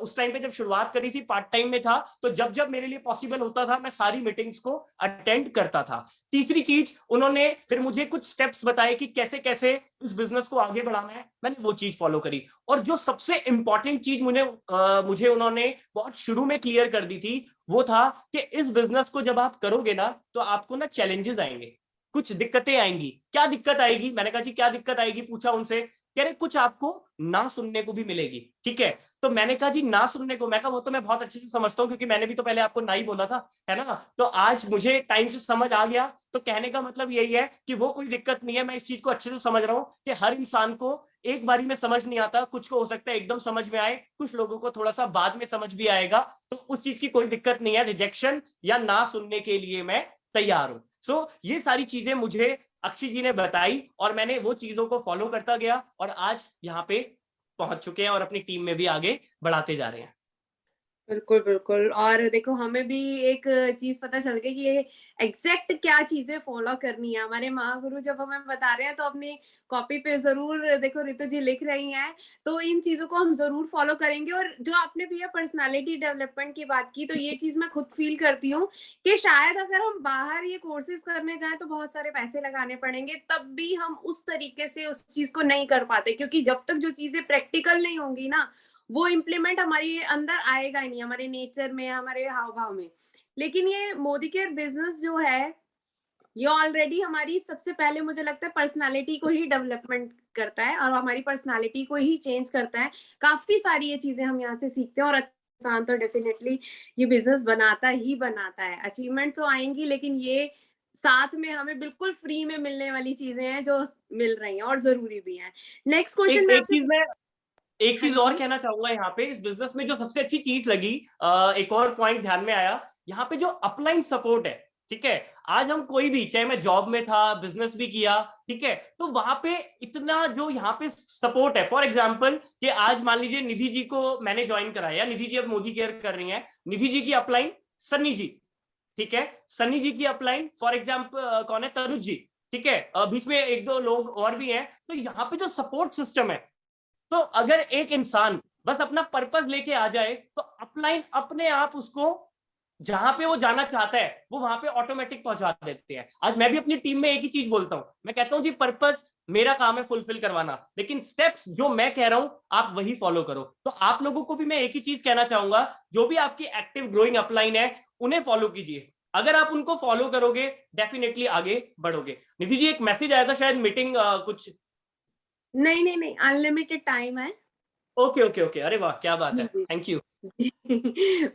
उस टाइम पे जब शुरुआत करी थी पार्ट टाइम में था, तो जब जब मेरे लिए पॉसिबल होता था मैं सारी मीटिंग्स को अटेंड करता था। तीसरी चीज उन्होंने फिर मुझे कुछ स्टेप्स बताए कि कैसे कैसे इस बिजनेस को आगे बढ़ाना है, मैंने वो चीज फॉलो करी। और जो सबसे इंपॉर्टेंट चीज मुझे उन्होंने बहुत शुरू में क्लियर कर दी थी वो था कि इस बिजनेस को जब आप करोगे ना तो आपको ना चैलेंजेस आएंगे, कुछ दिक्कतें आएंगी। क्या दिक्कत आएगी, मैंने कहा जी क्या दिक्कत आएगी, पूछा उनसे। कह रहे कुछ आपको ना सुनने को भी मिलेगी। ठीक है, तो मैंने कहा जी ना सुनने को, मैं कहा वो तो मैं बहुत अच्छे से समझता हूँ क्योंकि मैंने भी तो पहले आपको ना ही बोला था, है ना। तो आज मुझे टाइम से समझ आ गया। तो कहने का मतलब यही है कि वो कोई दिक्कत नहीं है, मैं इस चीज को अच्छे से समझ रहा हूँ कि हर इंसान को एक बारी में समझ नहीं आता, कुछ को हो सकता है एकदम समझ में आए, कुछ लोगों को थोड़ा सा बाद में समझ भी आएगा। तो उस चीज की कोई दिक्कत नहीं है, रिजेक्शन या ना सुनने के लिए मैं तैयार हूं। सो ये सारी चीजें मुझे अक्षय जी ने बताई और मैंने वो चीजों को फॉलो करता गया और आज यहाँ पे पहुंच चुके हैं और अपनी टीम में भी आगे बढ़ाते जा रहे हैं। बिल्कुल, बिल्कुल। और देखो हमें भी एक चीज़ पता चल गई कि ये एग्ज़ैक्ट क्या चीज़ें फ़ॉलो करनी है। हमारे महागुरु जब हमें बता रहे हैं तो अपनी कॉपी पे ज़रूर देखो रितु जी लिख रही हैं, तो इन चीज़ों को हम ज़रूर फ़ॉलो करेंगे। और जो आपने भैया पर्सनैलिटी डेवलपमेंट की बात की, तो ये चीज़ मैं खुद फ़ील करती हूँ कि शायद अगर हम बाहर ये कोर्सेज़ करने जाएँ तो बहुत सारे पैसे लगाने पड़ेंगे, तब भी हम उस तरीके से उस चीज़ को नहीं कर पाते, क्योंकि जब तक जो चीज़ें प्रैक्टिकल नहीं होंगी ना, वो इम्प्लीमेंट हमारी अंदर आएगा ही नहीं, हमारे नेचर में, हमारे हाव-भाव में। लेकिन ये मोदी केयर बिज़नेस जो है, ये ऑलरेडी हमारी सबसे पहले मुझे लगता है पर्सनैलिटी को ही डेवलपमेंट करता है और हमारी पर्सनैलिटी को ही चेंज करता है। काफ़ी सारी ये चीज़ें हम यहाँ से सीखते हैं और इंसान तो डेफिनिटली ये बिज़नेस बनाता ही बनाता है। अचीवमेंट तो आएँगी, लेकिन ये साथ में हमें बिल्कुल फ्री में मिलने वाली चीज़ें हैं जो मिल रही हैं और ज़रूरी भी हैं। नेक्स्ट क्वेश्चन एक मैं एक आपसे। चीज मैं एक हाँ चीज और जी। कहना चाहूंगा यहाँ पे, इस बिजनेस में जो सबसे अच्छी चीज लगी, एक और पॉइंट ध्यान में आया, यहाँ पे जो अपलाइन सपोर्ट है, ठीक है। आज हम कोई भी, चाहे मैं जॉब में था, बिजनेस भी किया, ठीक है, तो वहां पे इतना जो यहाँ पे सपोर्ट है, फॉर एग्जांपल कि आज मान लीजिए निधि जी को मैंने ज्वाइन कराया, निधि जी अब मोदी केयर कर रही हैं, निधि जी की अपलाइन सन्नी जी, ठीक है, सन्नी जी की अपलाइन फॉर एग्जाम्पल कौन है, तनुज जी, ठीक है, बीच में एक दो लोग और भी हैं। तो यहाँ पे जो सपोर्ट सिस्टम है, तो अगर एक इंसान बस अपना पर्पस लेके आ जाए तो अपलाइन अपने आप उसको जहां पे वो जाना चाहता है वो वहां पे ऑटोमेटिक पहुंचा देते हैं। आज मैं भी अपनी टीम में एक ही चीज बोलता हूं, मैं कहता हूं जी पर्पस मेरा काम है फुलफिल करवाना, लेकिन स्टेप्स जो मैं कह रहा हूं आप वही फॉलो करो। तो आप लोगों को भी मैं एक ही चीज कहना चाहूंगा, जो भी आपकी एक्टिव ग्रोइंग अपलाइन है उन्हें फॉलो कीजिए। अगर आप उनको फॉलो करोगे डेफिनेटली आगे बढ़ोगे। निधि जी एक मैसेज आया था शायद मीटिंग कुछ। नहीं नहीं नहीं, अनलिमिटेड टाइम है। ओके ओके ओके, अरे वाह क्या बात जी है, जी। Thank you.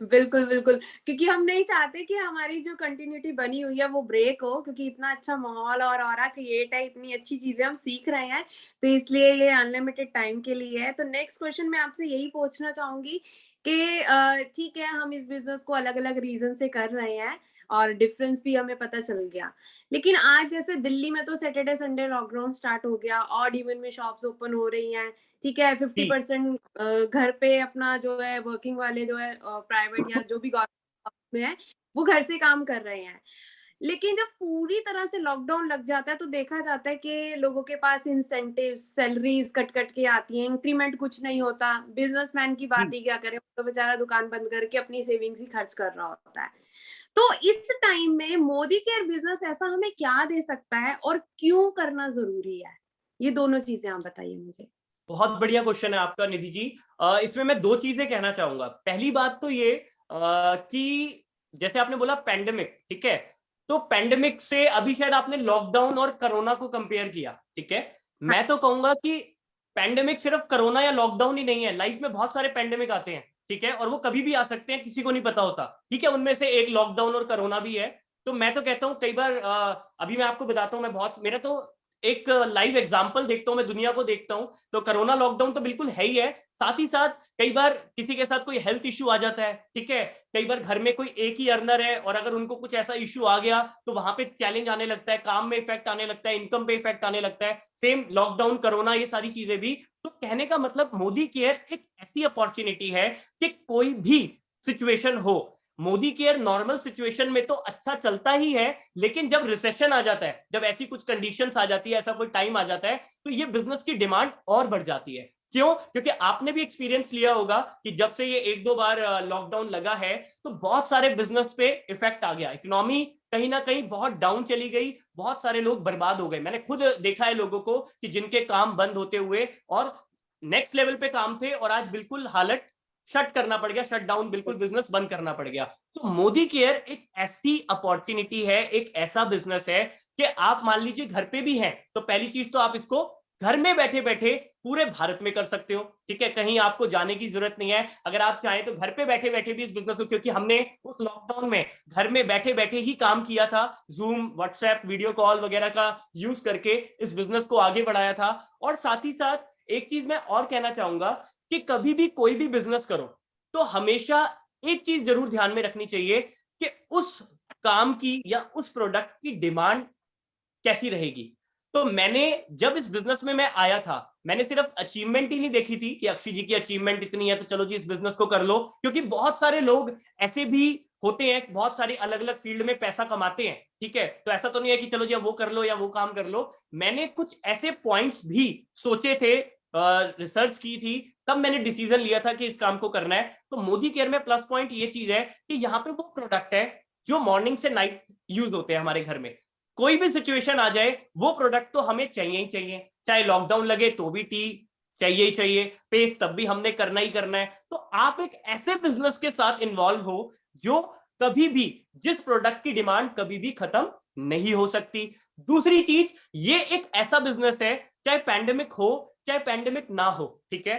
बिल्कुल बिल्कुल, क्योंकि हम नहीं चाहते कि हमारी जो कंटिन्यूटी बनी हुई है वो ब्रेक हो, क्योंकि इतना अच्छा माहौल और ऑरा क्रिएट है, इतनी अच्छी चीजें हम सीख रहे हैं, तो इसलिए ये अनलिमिटेड टाइम के लिए है। तो नेक्स्ट क्वेश्चन मैं आपसे यही पूछना चाहूंगी कि ठीक है, हम इस बिजनेस को अलग अलग रीजन से कर रहे हैं और डिफरेंस भी हमें पता चल गया, लेकिन आज जैसे दिल्ली में तो सैटरडे संडे लॉकडाउन स्टार्ट हो गया, ऑड इवन में शॉप्स ओपन हो रही हैं, ठीक है, 50% घर पे अपना जो है वर्किंग वाले जो है प्राइवेट या जो भी गवर्नमेंट में है वो घर से काम कर रहे हैं। लेकिन जब पूरी तरह से लॉकडाउन लग जाता है तो देखा जाता है कि लोगों के पास इंसेंटिव सैलरीज कट कट के आती हैं, इंक्रीमेंट कुछ नहीं होता। बिजनेसमैन की बात ही क्या करें, तो बेचारा दुकान बंद करके अपनी सेविंग्स ही खर्च कर रहा होता है। तो इस टाइम में मोदी केयर बिजनेस ऐसा हमें क्या दे सकता है और क्यों करना जरूरी है? ये दोनों चीजें आप बताइए मुझे। बहुत बढ़िया क्वेश्चन है आपका निधि जी। इसमें मैं दो चीजें कहना चाहूंगा। पहली बात तो ये कि जैसे आपने बोला पैंडेमिक, ठीक है, तो पैंडेमिक से अभी शायद आपने लॉकडाउन और कोरोना को कंपेयर किया, ठीक है। मैं तो कहूंगा कि पैंडेमिक सिर्फ कोरोना या लॉकडाउन ही नहीं है, लाइफ में बहुत सारे पैंडेमिक आते हैं, ठीक है, और वो कभी भी आ सकते हैं, किसी को नहीं पता होता, ठीक है, उनमें से एक लॉकडाउन और कोरोना भी है। तो मैं तो कहता हूं कई बार अभी मैं आपको बताता हूं, मैं बहुत मेरा तो एक लाइव एग्जांपल देखता हूं, मैं दुनिया को देखता हूं, तो कोरोना लॉकडाउन तो बिल्कुल है ही है, साथ ही साथ कई बार किसी के साथ कोई हेल्थ इश्यू आ जाता है, ठीक है, कई बार घर में कोई एक ही अर्नर है और अगर उनको कुछ ऐसा इश्यू आ गया तो वहां पे चैलेंज आने लगता है, काम में इफेक्ट आने लगता है, इनकम पे इफेक्ट आने लगता है, सेम लॉकडाउन कोरोना ये सारी चीजें भी। तो कहने का मतलब मोदी केयर एक ऐसी अपॉर्चुनिटी है कि कोई भी सिचुएशन हो, मोदी केयर नॉर्मल सिचुएशन में तो अच्छा चलता ही है, लेकिन जब रिसेशन आ जाता है, जब ऐसी कुछ कंडीशंस आ जाती है, ऐसा कोई टाइम आ जाता है, तो ये बिजनेस की डिमांड और बढ़ जाती है। क्यों? क्योंकि आपने भी एक्सपीरियंस लिया होगा कि जब से ये एक दो बार लॉकडाउन लगा है तो बहुत सारे बिजनेस पे इफेक्ट आ गया, इकोनॉमी कहीं ना कहीं बहुत डाउन चली गई, बहुत सारे लोग बर्बाद हो गए। मैंने खुद देखा है लोगों को कि जिनके काम बंद होते हुए और नेक्स्ट लेवल पे काम थे और आज बिल्कुल हालत शट करना पड़ गया, शट डाउन, बिल्कुल बिजनेस बंद करना पड़ गया। तो मोदी केयर एक ऐसी अपॉर्चुनिटी है, एक ऐसा बिजनेस है कि आप मान लीजिए घर पे भी हैं, तो पहली चीज तो आप इसको घर में बैठे बैठे पूरे भारत में कर सकते हो, ठीक है, कहीं आपको जाने की जरूरत नहीं है। अगर आप चाहें तो घर पे बैठे बैठे भी इस बिजनेस को, क्योंकि हमने उस लॉकडाउन में घर में बैठे बैठे ही काम किया था, जूम, व्हाट्सएप, वीडियो कॉल वगैरह का यूज करके इस बिजनेस को आगे बढ़ाया था। और साथ ही साथ एक चीज मैं और कहना चाहूंगा कि कभी भी कोई भी बिजनेस करो तो हमेशा एक चीज जरूर ध्यान में रखनी चाहिए कि उस काम की या उस प्रोडक्ट की डिमांड कैसी रहेगी। तो मैंने जब इस बिजनेस में मैं आया था, मैंने सिर्फ अचीवमेंट ही नहीं देखी थी कि अक्षय जी की अचीवमेंट इतनी है तो चलो जी इस बिजनेस को कर लो, क्योंकि बहुत सारे लोग ऐसे भी होते हैं, बहुत सारे अलग अलग फील्ड में पैसा कमाते हैं, ठीक है, तो ऐसा तो नहीं है कि चलो जी वो कर लो या वो काम कर लो। मैंने कुछ ऐसे पॉइंट्स भी सोचे थे, रिसर्च की थी, तब मैंने डिसीजन लिया था कि इस काम को करना है। तो मोदी केयर में प्लस पॉइंट ये चीज है कि यहाँ पे वो प्रोडक्ट है जो मॉर्निंग से नाइट यूज होते हैं हमारे घर में। कोई भी सिचुएशन आ जाए वो प्रोडक्ट तो हमें चाहिए ही चाहिए, चाहे लॉकडाउन लगे तो भी टी चाहिए ही चाहिए, पेस तब भी हमने करना ही करना है। तो आप एक ऐसे बिजनेस के साथ इन्वॉल्व हो जो कभी भी, जिस प्रोडक्ट की डिमांड कभी भी खत्म नहीं हो सकती। दूसरी चीज, ये एक ऐसा बिजनेस है चाहे पैंडेमिक हो चाहे पैंडेमिक ना हो, ठीक है,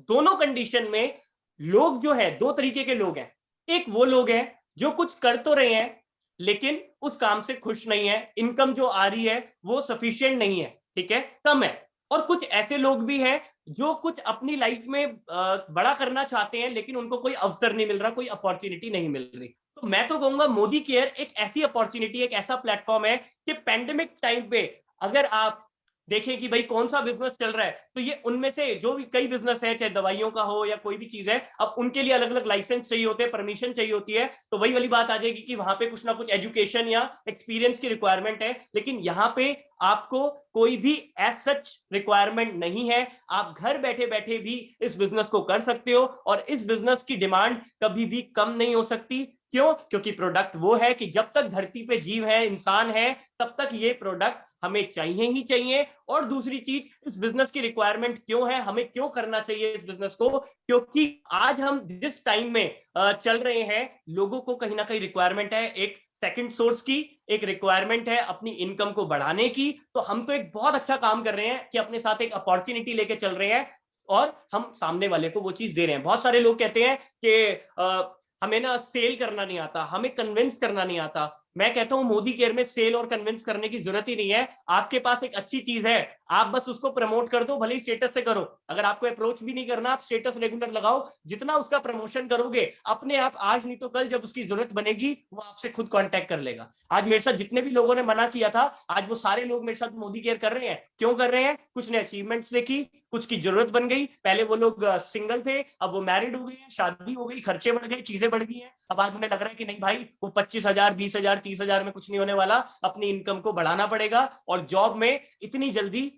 दोनों कंडीशन में लोग जो है, दो तरीके के लोग हैं। एक वो लोग हैं जो कुछ कर तो रहे हैं लेकिन उस काम से खुश नहीं है, इनकम जो आ रही है वो सफिशिएंट नहीं है, ठीक है, कम है। और कुछ ऐसे लोग भी हैं जो कुछ अपनी लाइफ में बड़ा करना चाहते हैं, लेकिन उनको कोई अवसर नहीं मिल रहा, कोई अपॉर्चुनिटी नहीं मिल रही। तो मैं तो कहूंगा मोदी केयर एक ऐसी अपॉर्चुनिटी, एक ऐसा प्लेटफॉर्म है कि पैंडेमिक टाइम पे अगर आप देखें कि भाई कौन सा बिजनेस चल रहा है, तो ये उनमें से जो भी कई बिजनेस है, चाहे दवाइयों का हो या कोई भी चीज है, अब उनके लिए अलग अलग लाइसेंस चाहिए होते हैं, परमिशन चाहिए होती है। तो वही वाली बात आ जाएगी कि वहां पे कुछ ना कुछ एजुकेशन या एक्सपीरियंस की रिक्वायरमेंट है, लेकिन यहाँ पे आपको कोई भी एज सच रिक्वायरमेंट नहीं है। आप घर बैठे बैठे भी इस बिजनेस को कर सकते हो, और इस बिजनेस की डिमांड कभी भी कम नहीं हो सकती। क्यों? क्योंकि प्रोडक्ट वो है कि जब तक धरती पे जीव है, इंसान है, तब तक ये प्रोडक्ट हमें चाहिए ही चाहिए। और दूसरी चीज, इस बिजनेस की रिक्वायरमेंट क्यों है, हमें क्यों करना चाहिए इस बिजनेस को? क्योंकि आज हम जिस टाइम में चल रहे हैं, लोगों को कहीं ना कहीं रिक्वायरमेंट है एक सेकंड सोर्स की, एक रिक्वायरमेंट है अपनी इनकम को बढ़ाने की। तो हम तो एक बहुत अच्छा काम कर रहे हैं कि अपने साथ एक अपॉर्चुनिटी लेके चल रहे हैं, और हम सामने वाले को वो चीज दे रहे हैं। बहुत सारे लोग कहते हैं कि हमें ना सेल करना नहीं आता, हमें कन्विंस करना नहीं आता। मैं कहता हूं मोदी केयर में सेल और कन्विंस करने की जरूरत ही नहीं है। आपके पास एक अच्छी चीज है, आप बस उसको प्रमोट कर दो, भले ही स्टेटस से करो। अगर आपको अप्रोच भी नहीं करना, आप स्टेटस रेगुलर लगाओ। जितना उसका प्रमोशन करोगे, अपने आप आज नहीं तो कल जब उसकी जरूरत बनेगी, वो आपसे खुद कांटेक्ट कर लेगा। आज मेरे साथ जितने भी लोगों ने मना किया था, आज वो सारे लोग मेरे साथ मोदी केयर कर रहे हैं। क्यों कर रहे हैं? कुछ ने अचीवमेंट्स देखी, कुछ की जरूरत बन गई। पहले वो लोग सिंगल थे, अब वो मैरिड हो गए, शादी हो गई, खर्चे बढ़ गए, चीजें बढ़ गई हैं। अब आज उन्हें लग रहा है कि नहीं भाई, वो 25,000, 20,000, 30,000 में कुछ नहीं होने वाला, अपनी इनकम को बढ़ाना पड़ेगा। और जॉब में इतनी जल्दी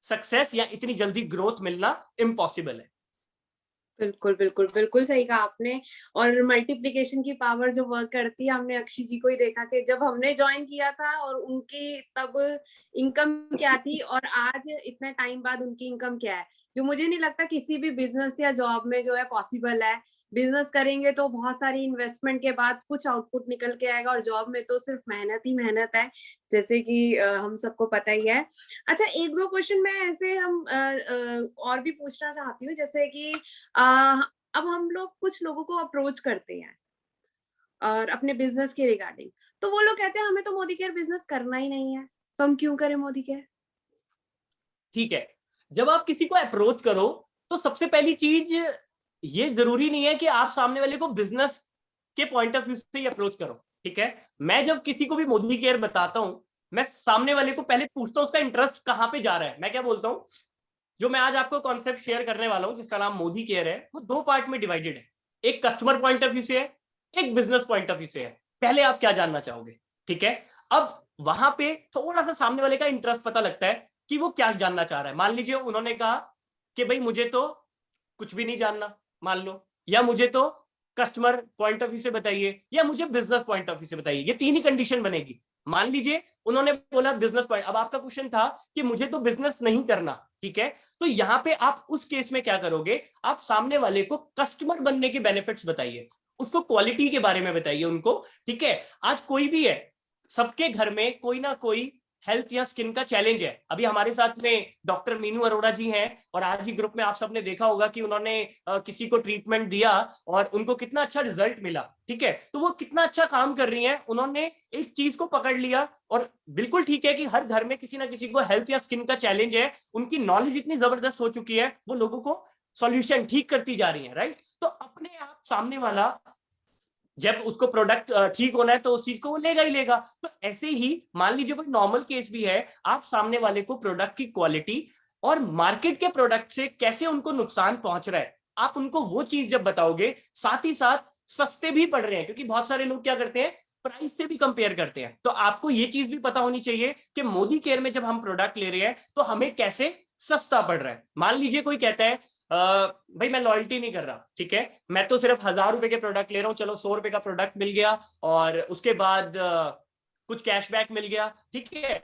सक्सेस या इतनी जल्दी ग्रोथ मिलना इम्पॉसिबल है। बिल्कुल, बिल्कुल, बिल्कुल सही कहा आपने। और मल्टीप्लिकेशन की पावर जो वर्क करती है, हमने अक्षय जी को ही देखा कि जब हमने जॉइन किया था और उनकी तब इनकम क्या थी और आज इतने टाइम बाद उनकी इनकम क्या है, जो मुझे नहीं लगता किसी भी बिजनेस या जॉब में जो है पॉसिबल है। बिजनेस करेंगे तो बहुत सारी इन्वेस्टमेंट के बाद कुछ आउटपुट निकल के आएगा, और जॉब में तो सिर्फ मेहनत ही मेहनत है, जैसे कि हम सबको पता ही है। अच्छा, 1-2 क्वेश्चन मैं ऐसे और भी पूछना चाहती हूँ, जैसे कि अब हम लोग कुछ लोगों को अप्रोच करते हैं और अपने बिजनेस के रिगार्डिंग, तो वो लोग कहते हैं हमें तो मोदी केयर बिजनेस करना ही नहीं है, तो हम क्यों करें मोदी केयर? ठीक है, जब आप किसी को अप्रोच करो, तो सबसे पहली चीज, ये जरूरी नहीं है कि आप सामने वाले को बिजनेस के पॉइंट ऑफ व्यू से ही अप्रोच करो। ठीक है, मैं जब किसी को भी मोदी केयर बताता हूं, मैं सामने वाले को पहले पूछता हूं उसका इंटरेस्ट कहां पे जा रहा है। मैं क्या बोलता हूं, जो मैं आज आपको कॉन्सेप्ट शेयर करने वाला हूं जिसका नाम मोदी केयर है, वो 2 पार्ट में डिवाइडेड है। एक कस्टमर पॉइंट ऑफ व्यू से है, एक बिजनेस पॉइंट ऑफ व्यू से है। पहले आप क्या जानना चाहोगे? ठीक है, अब वहां पे थोड़ा सा सामने वाले का इंटरेस्ट पता लगता है कि वो क्या जानना चाह रहा है। मान लीजिए उन्होंने कहा कि भाई मुझे तो कुछ भी नहीं जानना, मान लो, या मुझे तो कस्टमर पॉइंट ऑफ व्यू से बताइए, या मुझे बिजनेस पॉइंट ऑफ व्यू से बताइए। ये 3 ही कंडीशन बनेगी। मान लीजिए उन्होंने बोला बिजनेस पॉइंट, अब आपका क्वेश्चन था कि मुझे तो बिजनेस नहीं करना। ठीक है, तो यहां पे आप उस केस में क्या करोगे, आप सामने वाले को कस्टमर बनने के बेनिफिट्स बताइए, उसको क्वालिटी के बारे में बताइए उनको। ठीक है, आज कोई भी है, सबके घर में कोई ना कोई हेल्थ या स्किन का चैलेंज है। अभी हमारे साथ में डॉक्टर मीनू अरोड़ा जी हैं, और आज ही ग्रुप में आप सबने देखा होगा कि उन्होंने किसी को ट्रीटमेंट दिया और उनको कितना अच्छा रिजल्ट मिला। ठीक है, तो वो कितना अच्छा काम कर रही हैं। उन्होंने एक चीज को पकड़ लिया, और बिल्कुल ठीक है कि हर घर में किसी ना किसी को हेल्थ या स्किन का चैलेंज है। उनकी नॉलेज इतनी जबरदस्त हो चुकी है, वो लोगों को सॉल्यूशन ठीक करती जा रही है। राइट, तो अपने आप सामने वाला जब उसको प्रोडक्ट ठीक होना है तो उस चीज को वो लेगा ही लेगा। तो ऐसे ही मान लीजिए कोई नॉर्मल केस भी है, आप सामने वाले को प्रोडक्ट की क्वालिटी और मार्केट के प्रोडक्ट से कैसे उनको नुकसान पहुंच रहा है, आप उनको वो चीज जब बताओगे, साथ ही साथ सस्ते भी पड़ रहे हैं, क्योंकि बहुत सारे लोग क्या करते हैं, प्राइस से भी कंपेयर करते हैं। तो आपको ये चीज भी पता होनी चाहिए कि मोदी केयर में जब हम प्रोडक्ट ले रहे हैं तो हमें कैसे सस्ता पड़ रहा है। मान लीजिए कोई कहता है भाई मैं लॉयल्टी नहीं कर रहा, ठीक है, मैं तो सिर्फ 1,000 रुपए के प्रोडक्ट ले रहा हूँ, चलो 100 रुपए का प्रोडक्ट मिल गया और उसके बाद कुछ कैशबैक मिल गया। ठीक है,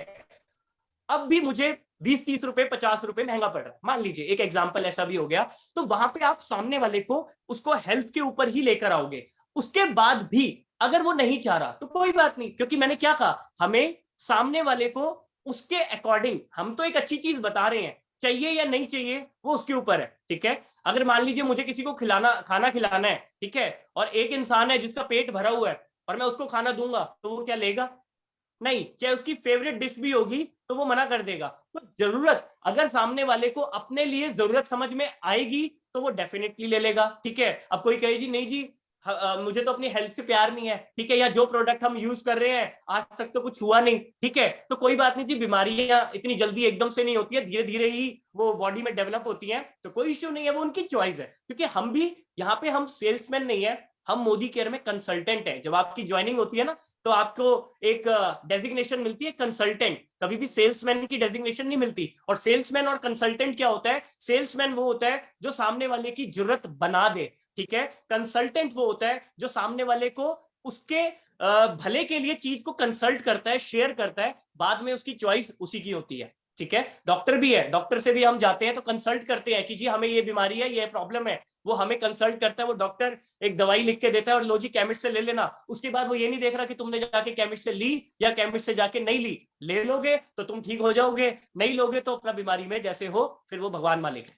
अब भी मुझे 20-30 रुपए 50 रुपए महंगा पड़ रहा है, मान लीजिए एक एग्जाम्पल ऐसा भी हो गया। तो वहां पे आप सामने वाले को उसको हेल्थ के ऊपर ही लेकर आओगे। उसके बाद भी अगर वो नहीं चाह रहा तो कोई बात नहीं, क्योंकि मैंने क्या कहा, हमें सामने वाले को उसके अकॉर्डिंग, हम तो एक अच्छी चीज बता रहे हैं, चाहिए या नहीं चाहिए वो उसके ऊपर है। ठीक है, अगर मान लीजिए मुझे किसी को खाना खिलाना है, ठीक है, और एक इंसान है जिसका पेट भरा हुआ है और मैं उसको खाना दूंगा, तो वो क्या लेगा? नहीं, चाहे उसकी फेवरेट डिश भी होगी तो वो मना कर देगा। तो जरूरत अगर सामने वाले को अपने लिए जरूरत समझ में आएगी तो वो डेफिनेटली ले लेगा, ठीक है। अब कोई कहे जी नहीं जी मुझे तो अपनी हेल्थ से प्यार नहीं है, ठीक है, या जो प्रोडक्ट हम यूज कर रहे हैं आज तक तो कुछ हुआ नहीं, ठीक है, तो कोई बात नहीं जी, बीमारियां इतनी जल्दी एकदम से नहीं होती है, धीरे धीरे ही वो बॉडी में डेवलप होती हैं, तो कोई इश्यू नहीं है, वो उनकी चॉइस है। क्योंकि हम भी यहाँ पे हम सेल्समैन नहीं है, हम मोदी केयर में कंसल्टेंट है। जब आपकी ज्वाइनिंग होती है ना तो आपको एक डेजिग्नेशन मिलती है कंसल्टेंट, कभी भी सेल्समैन की डेजिग्नेशन नहीं मिलती। और सेल्समैन और कंसल्टेंट क्या होता है? सेल्समैन वो होता है जो सामने वाले की जरूरत बना दे, ठीक है। कंसल्टेंट वो होता है जो सामने वाले को उसके भले के लिए चीज को कंसल्ट करता है, शेयर करता है, बाद में उसकी चॉइस उसी की होती है, ठीक है। डॉक्टर भी है, डॉक्टर से भी हम जाते हैं तो कंसल्ट करते हैं कि जी हमें ये बीमारी है, ये प्रॉब्लम है, वो हमें कंसल्ट करता है, वो डॉक्टर एक दवाई लिख के देता है और लो जी केमिस्ट से ले लेना। उसके बाद वो ये नहीं देख रहा कि तुमने जाके केमिस्ट से ली या केमिस्ट से जाके नहीं ली, ले लोगे तो तुम ठीक हो जाओगे, नहीं लोगे तो अपना बीमारी में जैसे हो फिर वो भगवान मालिक है।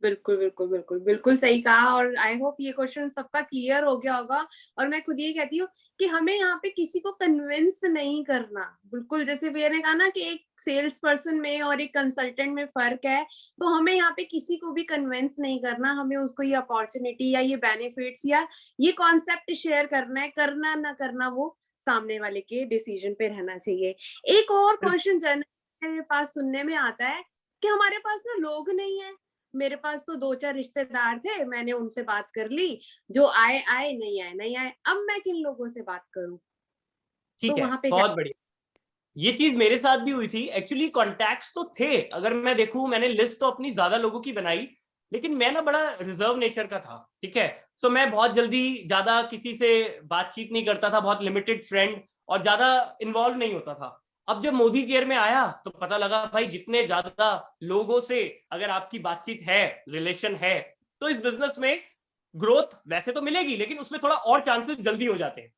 बिल्कुल बिल्कुल बिल्कुल बिल्कुल सही कहा। और आई होप ये क्वेश्चन सबका क्लियर हो गया होगा। और मैं खुद ये कहती हूँ कि हमें यहाँ पे किसी को कन्विंस नहीं करना। बिल्कुल जैसे भैया ने कहा ना कि एक सेल्स पर्सन में और एक कंसल्टेंट में फर्क है, तो हमें यहाँ पे किसी को भी कन्विंस नहीं करना। हमें उसको ये अपॉर्चुनिटी या ये बेनिफिट्स या ये कॉन्सेप्ट शेयर करना है, करना ना करना वो सामने वाले के डिसीजन पे रहना चाहिए। एक और क्वेश्चन जनरली मेरे पास सुनने में आता है कि हमारे पास ना लोग नहीं है। मेरे पास तो 2-4 रिश्तेदार थे, मैंने उनसे बात कर ली, जो आए आए, नहीं आए नहीं आए, अब मैं किन लोगों से बात करूं? तो ठीक है, वहां पे क्या? बहुत बढ़िया। ये चीज मेरे साथ भी हुई थी एक्चुअली। कॉन्टैक्ट्स तो थे, अगर मैं देखूं मैंने लिस्ट तो अपनी ज्यादा लोगों की बनाई, लेकिन मैं ना बड़ा रिजर्व नेचर का था, ठीक है। सो मैं बहुत जल्दी ज्यादा किसी से बातचीत नहीं करता था, बहुत लिमिटेड फ्रेंड, और ज्यादा इन्वॉल्व नहीं होता था। अब जब मोदी केयर में आया तो पता लगा भाई जितने ज्यादा लोगों से अगर आपकी बातचीत है, रिलेशन है, तो इस बिजनेस में ग्रोथ वैसे तो मिलेगी लेकिन उसमें थोड़ा और चांसेस जल्दी हो जाते हैं,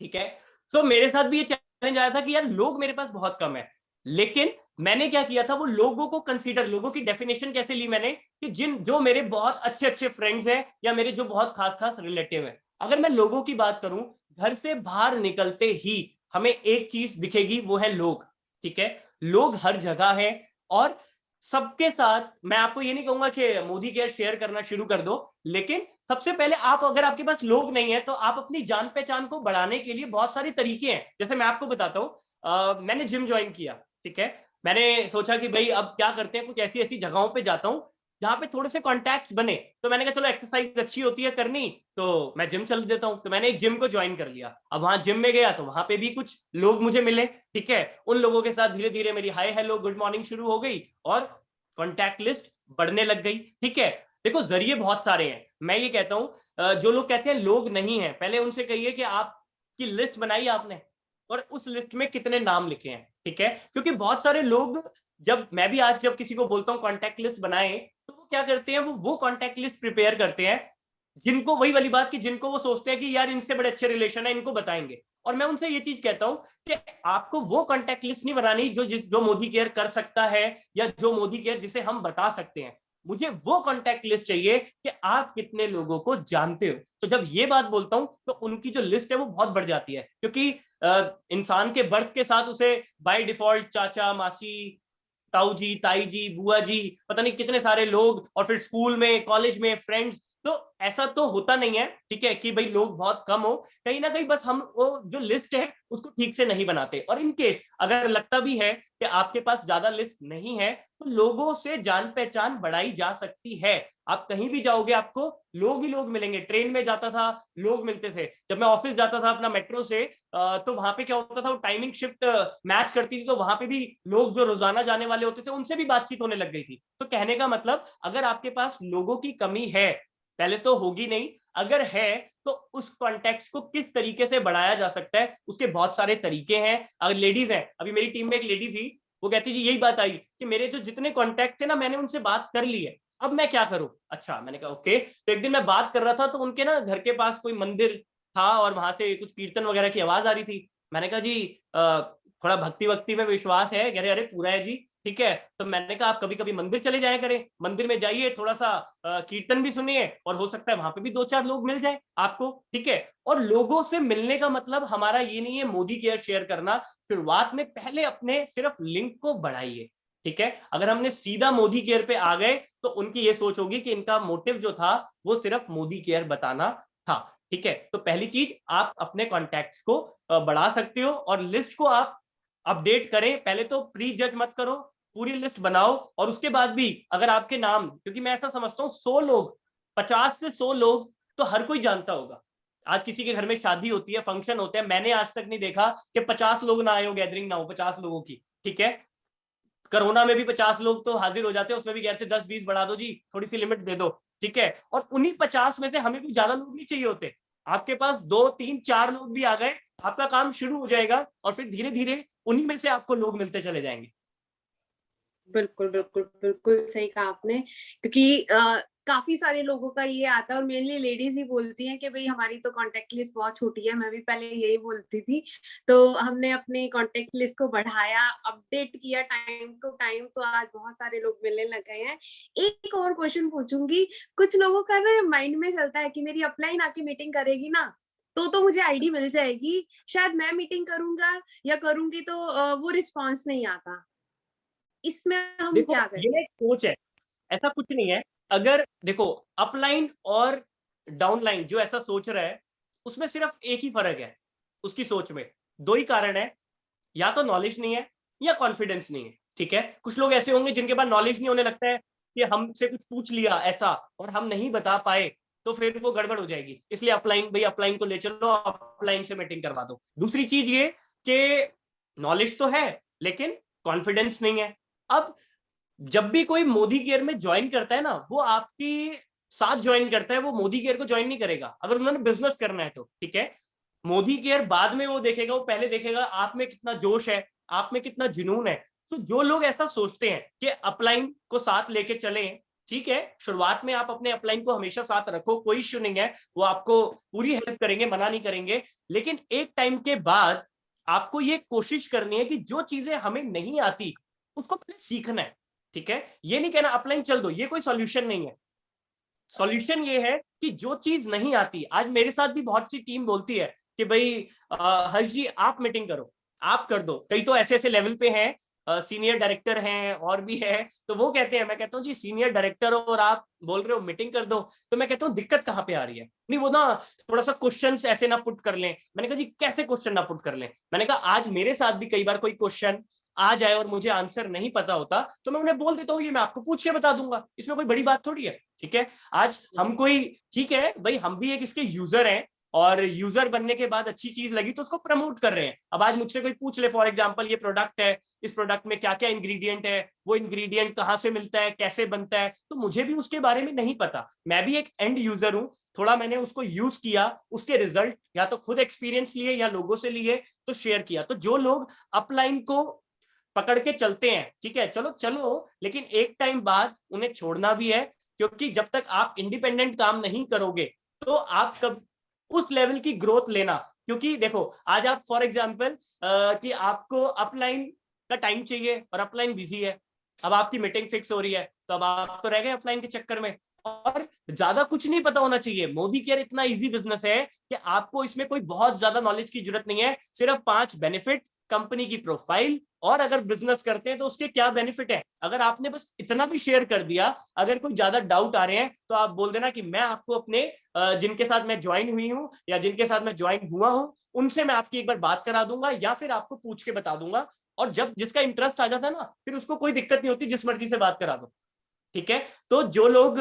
ठीक है। सो मेरे साथ भी ये चैलेंज आया था कि यार लोग मेरे पास बहुत कम है, लेकिन मैंने क्या किया था, वो लोगों को कंसीडर, लोगों की डेफिनेशन कैसे ली मैंने, कि जिन जो मेरे बहुत अच्छे अच्छे फ्रेंड्स हैं या मेरे जो बहुत खास खास रिलेटिव हैं। अगर मैं लोगों की बात करूं, घर से बाहर निकलते ही हमें एक चीज दिखेगी, वो है लोग, ठीक है। लोग हर जगह है, और सबके साथ मैं आपको ये नहीं कहूंगा कि मोदी केयर शेयर करना शुरू कर दो, लेकिन सबसे पहले आप, अगर आपके पास लोग नहीं है तो आप अपनी जान पहचान को बढ़ाने के लिए बहुत सारे तरीके हैं। जैसे मैं आपको बताता हूँ, मैंने जिम ज्वाइन किया, ठीक है। मैंने सोचा कि भाई अब क्या करते हैं, कुछ ऐसी ऐसी जगहों पे जाता हूँ जहां पे थोड़े से कॉन्टैक्ट्स बने, तो मैंने कहा चलो एक्सरसाइज अच्छी होती है करनी, तो मैं जिम चल देता हूँ। तो मैंने एक जिम को ज्वाइन कर लिया। अब वहां जिम में गया तो वहां पे भी कुछ लोग मुझे मिले, ठीक है। उन लोगों के साथ धीरे धीरे मेरी हाय हेलो गुड मॉर्निंग शुरू हो गई और कॉन्टैक्ट लिस्ट बढ़ने लग गई, ठीक है। देखो जरिए बहुत सारे हैं, मैं ये कहता हूं जो लोग कहते हैं लोग नहीं है, पहले उनसे कहिए कि आपकी लिस्ट बनाई आपने और उस लिस्ट में कितने नाम लिखे हैं, ठीक है। क्योंकि बहुत सारे लोग, जब मैं भी आज जब किसी को बोलता हूँ कॉन्टैक्ट लिस्ट बनाए, तो वो क्या करते हैं, वो कॉन्टैक्ट लिस्ट प्रिपेयर करते हैं जिनको, वही वाली बात कि जिनको वो सोचते हैं कि यार इनसे बड़े अच्छे रिलेशन है, इनको बताएंगे। और मैं उनसे ये चीज कहता हूं कि आपको वो कॉन्टैक्ट लिस्ट नहीं बनानी जो मोदी केयर कर सकता है या जो मोदी केयर जिसे हम बता सकते हैं। मुझे वो कॉन्टैक्ट लिस्ट चाहिए कि आप कितने लोगों को जानते हो। तो जब ये बात बोलता हूं तो उनकी जो लिस्ट है वो बहुत बढ़ जाती है, क्योंकि इंसान के बर्थ के साथ उसे बाय डिफॉल्ट चाचा मासी ताऊ जी ताई जी बुआ जी पता नहीं कितने सारे लोग, और फिर स्कूल में कॉलेज में फ्रेंड्स, तो ऐसा तो होता नहीं है, ठीक है, कि भाई लोग बहुत कम हो। कहीं ना कहीं बस हम वो जो लिस्ट है उसको ठीक से नहीं बनाते। और इन केस अगर लगता भी है कि आपके पास ज्यादा लिस्ट नहीं है, तो लोगों से जान पहचान बढ़ाई जा सकती है। आप कहीं भी जाओगे आपको लोग ही लोग मिलेंगे। ट्रेन में जाता था लोग मिलते थे, जब मैं ऑफिस जाता था अपना मेट्रो से, तो वहां पे क्या होता था, वो टाइमिंग शिफ्ट मैच करती थी, तो वहां पे भी लोग जो रोजाना जाने वाले होते थे उनसे भी बातचीत होने लग गई थी। तो कहने का मतलब, अगर आपके पास लोगों की कमी है, पहले तो होगी नहीं, अगर है तो उस कॉन्टेक्स्ट को किस तरीके से बढ़ाया जा सकता है, उसके बहुत सारे तरीके हैं। अगर लेडीज हैं, अभी मेरी टीम में एक लेडी थी, वो कहती थी यही बात आई कि मेरे जो जितने कॉन्टैक्ट थे ना मैंने उनसे बात कर ली है, अब मैं क्या करूं। अच्छा, मैंने कहा ओके। तो एक दिन मैं बात कर रहा था तो उनके ना घर के पास कोई मंदिर था और वहां से कुछ कीर्तन वगैरह की आवाज आ रही थी। मैंने कहा जी थोड़ा भक्ति वक्ति में विश्वास है? कह रहे अरे पूरा है जी। ठीक है। तो मैंने कहा आप कभी कभी मंदिर चले जाया करें, मंदिर में जाइए, थोड़ा सा कीर्तन भी सुनिए, और हो सकता है वहां पे भी 2-4 लोग मिल जाए आपको। ठीक है। और लोगों से मिलने का मतलब हमारा ये नहीं है मोदी केयर शेयर करना। शुरुआत में पहले अपने सिर्फ लिंक को बढ़ाइए। ठीक है। अगर हमने सीधा मोदी केयर पे आ गए तो उनकी ये सोच होगी कि इनका मोटिव जो था वो सिर्फ मोदी केयर बताना था। ठीक है। तो पहली चीज, आप अपने कॉन्टैक्ट्स को बढ़ा सकते हो, और लिस्ट को आप अपडेट करें। पहले तो प्री जज मत करो, पूरी लिस्ट बनाओ, और उसके बाद भी अगर आपके नाम, क्योंकि मैं ऐसा समझता हूँ 100 लोग, 50 से 100 लोग तो हर कोई जानता होगा। आज किसी के घर में शादी होती है, फंक्शन होते हैं, मैंने आज तक नहीं देखा कि 50 लोग ना आए हो, गैदरिंग ना हो 50 लोगों की। ठीक है। कोरोना में भी 50 लोग तो हाजिर हो जाते हैं, उसमें भी कहते 10-20 बढ़ा दो जी, थोड़ी सी लिमिट दे दो। ठीक है। और उन्हीं 50 में से हमें भी ज्यादा लोग नहीं चाहिए होते। आपके पास 2-3-4 लोग भी आ गए, आपका काम शुरू हो जाएगा, और फिर धीरे धीरे उन्हीं में से आपको लोग मिलते चले जाएंगे। बिल्कुल, बिल्कुल, बिल्कुल सही कहा आपने, क्योंकि काफ़ी सारे लोगों का ये आता है और मेनली लेडीज़ ही बोलती हैं कि भई हमारी तो कॉन्टैक्ट लिस्ट बहुत छोटी है, मैं भी पहले यही बोलती थी। तो हमने अपनी कॉन्टैक्ट लिस्ट को बढ़ाया, अपडेट किया टाइम टू टाइम, तो आज बहुत सारे लोग मिलने लग गए हैं। एक और क्वेश्चन पूछूँगी, कुछ लोगों का ना माइंड में चलता है कि मेरी अपलाइन आके मीटिंग करेगी ना, तो मुझे आईडी मिल जाएगी, शायद मैं मीटिंग करूँगा या करूँगी तो वो रिस्पॉन्स नहीं आता। इसमें हम देखो क्या ये करें? एक सोच है, ऐसा कुछ नहीं है। अगर देखो, अपलाइन और डाउनलाइन जो ऐसा सोच रहा है, उसमें सिर्फ एक ही फर्क है उसकी सोच में। दो ही कारण है, या तो नॉलेज नहीं है या कॉन्फिडेंस नहीं है। ठीक है। कुछ लोग ऐसे होंगे जिनके पास नॉलेज नहीं, होने लगता है कि हमसे कुछ पूछ लिया ऐसा और हम नहीं बता पाए तो फिर वो गड़बड़ हो जाएगी, इसलिए अपलाइन, भाई अपलाइन को ले चलो, अपलाइन से मीटिंग करवा दो। दूसरी चीज ये कि नॉलेज तो है लेकिन कॉन्फिडेंस नहीं है। अब जब भी कोई मोदी केयर में ज्वाइन करता है ना, वो आपकी साथ ज्वाइन करता है, वो मोदी केयर को ज्वाइन नहीं करेगा अगर उन्होंने बिजनेस करना है तो। ठीक है। मोदी केयर बाद में वो देखेगा, वो पहले देखेगा आप में कितना जोश है, आप में कितना जुनून है। तो जो लोग ऐसा सोचते हैं कि अपलाइन को साथ लेके चलें, ठीक है, शुरुआत में आप अपने अपलाइन को हमेशा साथ रखो, कोई इश्यू नहीं है, वो आपको पूरी हेल्प करेंगे, मना नहीं करेंगे। लेकिन एक टाइम के बाद आपको ये कोशिश करनी है कि जो चीजें हमें नहीं आती उसको पहले सीखना है। ठीक है। ये नहीं कहना अपलाइन चल दो, ये कोई सॉल्यूशन नहीं है। सॉल्यूशन ये है कि जो चीज नहीं आती, आज मेरे साथ भी बहुत सी टीम बोलती है कि भाई हर्ष जी आप मीटिंग करो, आप कर दो। कई तो ऐसे ऐसे लेवल पे हैं, सीनियर डायरेक्टर हैं और भी है, तो वो कहते हैं, मैं कहता हूँ जी सीनियर डायरेक्टर हो और आप बोल रहे हो मीटिंग कर दो, तो मैं कहता हूँ दिक्कत कहाँ पे आ रही है। नहीं वो ना थोड़ा सा क्वेश्चन ऐसे ना पुट कर लें। मैंने कहा जी कैसे क्वेश्चन ना पुट कर लें? मैंने कहा आज मेरे साथ भी कई बार कोई क्वेश्चन आ जाए और मुझे आंसर नहीं पता होता तो मैं उन्हें बोल देता हूँ ये मैं आपको पूछ के बता दूंगा, इसमें कोई बड़ी बात थोड़ी है। ठीक है। आज हम कोई, ठीक है भाई हम भी एक इसके यूजर हैं, और यूजर बनने के बाद अच्छी चीज लगी तो उसको प्रमोट कर रहे हैं। अब आज मुझसे कोई पूछ ले फॉर एग्जांपल ये प्रोडक्ट है, इस प्रोडक्ट में क्या क्या इंग्रेडिएंट है, वो इंग्रेडिएंट कहाँ से मिलता है, कैसे बनता है, तो मुझे भी उसके बारे में नहीं पता। मैं भी एक एंड यूजर हूँ, थोड़ा मैंने उसको यूज किया, उसके रिजल्ट या तो खुद एक्सपीरियंस लिए या लोगों से लिए तो शेयर किया। तो जो लोग अपलाइन को पकड़ के चलते हैं, ठीक है, चलो चलो, लेकिन एक टाइम बाद उन्हें छोड़ना भी है, क्योंकि जब तक आप इंडिपेंडेंट काम नहीं करोगे तो आप कब उस लेवल की ग्रोथ लेना। क्योंकि देखो आज आप फॉर एग्जांपल कि आपको अपलाइन का टाइम चाहिए और अपलाइन बिजी है, अब आपकी मीटिंग फिक्स हो रही है तो अब आप तो रह गए अपलाइन के चक्कर में। और ज्यादा कुछ नहीं पता होना चाहिए। मोदी केयर इतना इजी बिजनेस है कि आपको इसमें कोई बहुत ज्यादा नॉलेज की जरूरत नहीं है, सिर्फ 5 बेनिफिट, कंपनी की प्रोफाइल, और अगर बिजनेस करते हैं तो उसके क्या बेनिफिट है। अगर आपने बस इतना भी शेयर कर दिया, अगर कोई ज्यादा डाउट आ रहे हैं तो आप बोल देना कि मैं आपको अपने जिनके साथ मैं ज्वाइन हुई हूँ या जिनके साथ मैं ज्वाइन हुआ हूँ उनसे मैं आपकी एक बार बात करा दूंगा या फिर आपको पूछ के बता दूंगा। और जब जिसका इंटरेस्ट आ जाता है ना, फिर उसको कोई दिक्कत नहीं होती, जिस मर्जी से बात करा दो। ठीक है। तो जो लोग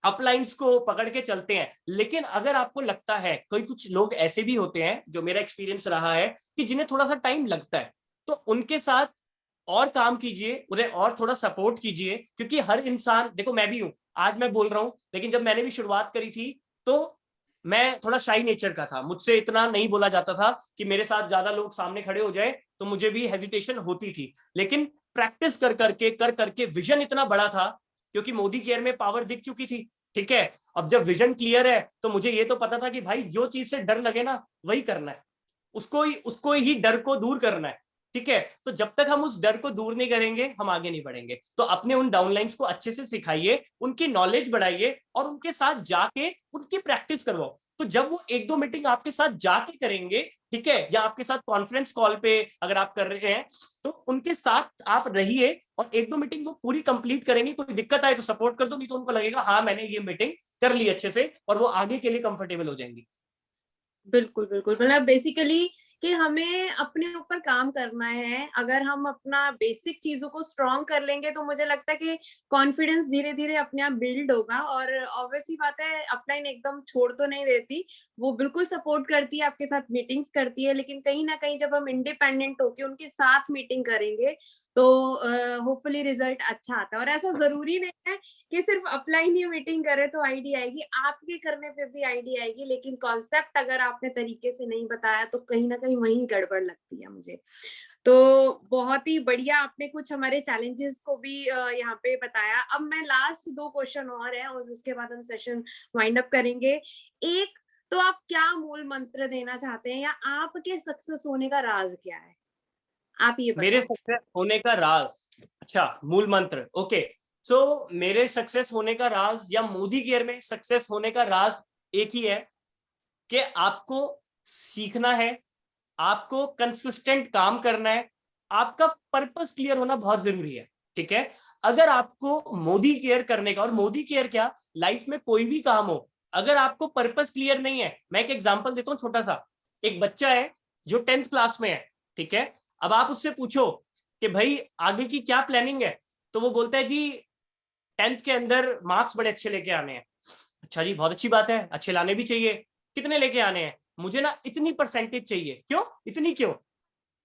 अपलाइंस को पकड़ के चलते हैं, लेकिन अगर आपको लगता है, कोई कुछ लोग ऐसे भी होते हैं जो मेरा एक्सपीरियंस रहा है कि जिन्हें थोड़ा सा टाइम लगता है, तो उनके साथ और काम कीजिए, उन्हें और थोड़ा सपोर्ट कीजिए। क्योंकि हर इंसान, देखो मैं भी हूं, आज मैं बोल रहा हूं, लेकिन जब मैंने भी शुरुआत करी थी तो मैं थोड़ा शाई नेचर का था, मुझसे इतना नहीं बोला जाता था कि मेरे साथ ज्यादा लोग सामने खड़े हो जाए तो मुझे भी हेजिटेशन होती थी। लेकिन प्रैक्टिस कर करके विजन इतना बड़ा था, क्योंकि मोदी केयर में पावर दिख चुकी थी। ठीक है। अब जब विजन क्लियर है तो मुझे ये तो पता था कि भाई जो चीज से डर लगे ना वही करना है, उसको ही डर को दूर करना है। ठीक है। तो जब तक हम उस डर को दूर नहीं करेंगे हम आगे नहीं बढ़ेंगे। तो अपने उन डाउनलाइंस को अच्छे से सिखाइए, उनकी नॉलेज बढ़ाइए और उनके साथ जाके उनकी प्रैक्टिस करवाओ। तो जब वो 1-2 मीटिंग आपके साथ जाके करेंगे, ठीक है, या आपके साथ कॉन्फ्रेंस कॉल पे अगर आप कर रहे हैं तो उनके साथ आप रहिए और 1-2 मीटिंग वो पूरी कंप्लीट करेंगे। कोई दिक्कत आए तो सपोर्ट कर दो, नहीं तो उनको लगेगा हाँ मैंने ये मीटिंग कर ली अच्छे से, और वो आगे के लिए कंफर्टेबल हो जाएंगी। बिल्कुल, बिल्कुल। मतलब बेसिकली कि हमें अपने ऊपर काम करना है। अगर हम अपना बेसिक चीज़ों को स्ट्रॉन्ग कर लेंगे तो मुझे लगता है कि कॉन्फिडेंस धीरे-धीरे अपने आप बिल्ड होगा। और ऑब्वियस सी बात है, अपलाइन एकदम छोड़ तो नहीं देती। वो बिल्कुल सपोर्ट करती है, आपके साथ मीटिंग्स करती है, लेकिन कहीं न कहीं जब हम इंडिपेंडेंट होके उनके साथ मीटिंग करेंगे तो होपफुली रिजल्ट अच्छा आता है। और ऐसा ज़रूरी नहीं है कि सिर्फ अपलाइन ही मीटिंग करे तो आईडी आएगी, आपके करने पे भी आईडी आएगी, लेकिन कॉन्सेप्ट अगर आपने तरीके से नहीं बताया तो कहीं न कहीं वहीं गड़बड़ लगती है मुझे। तो बहुत ही बढ़िया आपने कुछ हमारे चैलेंजेस को भी यहाँ पे बताया। अब मैं लास्ट 2 क्वेश्चन और हैं और उसके बाद हम सेशन वाइंड अप करेंगे। एक, तो आप क्या मूल मंत्र देना चाहते हैं या आपके सक्सेस होने का राज़ क्या है? आप ये मेरे बताएँ। सक्सेस होने का राज, अच्छा मूल मंत्र, ओके। सो मेरे सक्सेस होने का राज या मोदी केयर में सक्सेस होने का राज एक ही है कि आपको सीखना है, आपको कंसिस्टेंट काम करना है, आपका पर्पस क्लियर होना बहुत जरूरी है। ठीक है, अगर आपको मोदी केयर करने का, और मोदी केयर क्या, लाइफ में कोई भी काम हो, अगर आपको पर्पस क्लियर नहीं है, मैं एक एग्जांपल देता हूं छोटा सा। एक बच्चा है जो 10th क्लास में है, ठीक है, अब आप उससे पूछो कि भाई आगे की क्या प्लानिंग है, तो वो बोलता है जी 10th के अंदर मार्क्स बड़े अच्छे लेके आने हैं। अच्छा जी, बहुत अच्छी बात है, अच्छे लाने भी चाहिए। कितने लेके आने हैं? मुझे ना इतनी परसेंटेज चाहिए। क्यों? इतनी क्यों?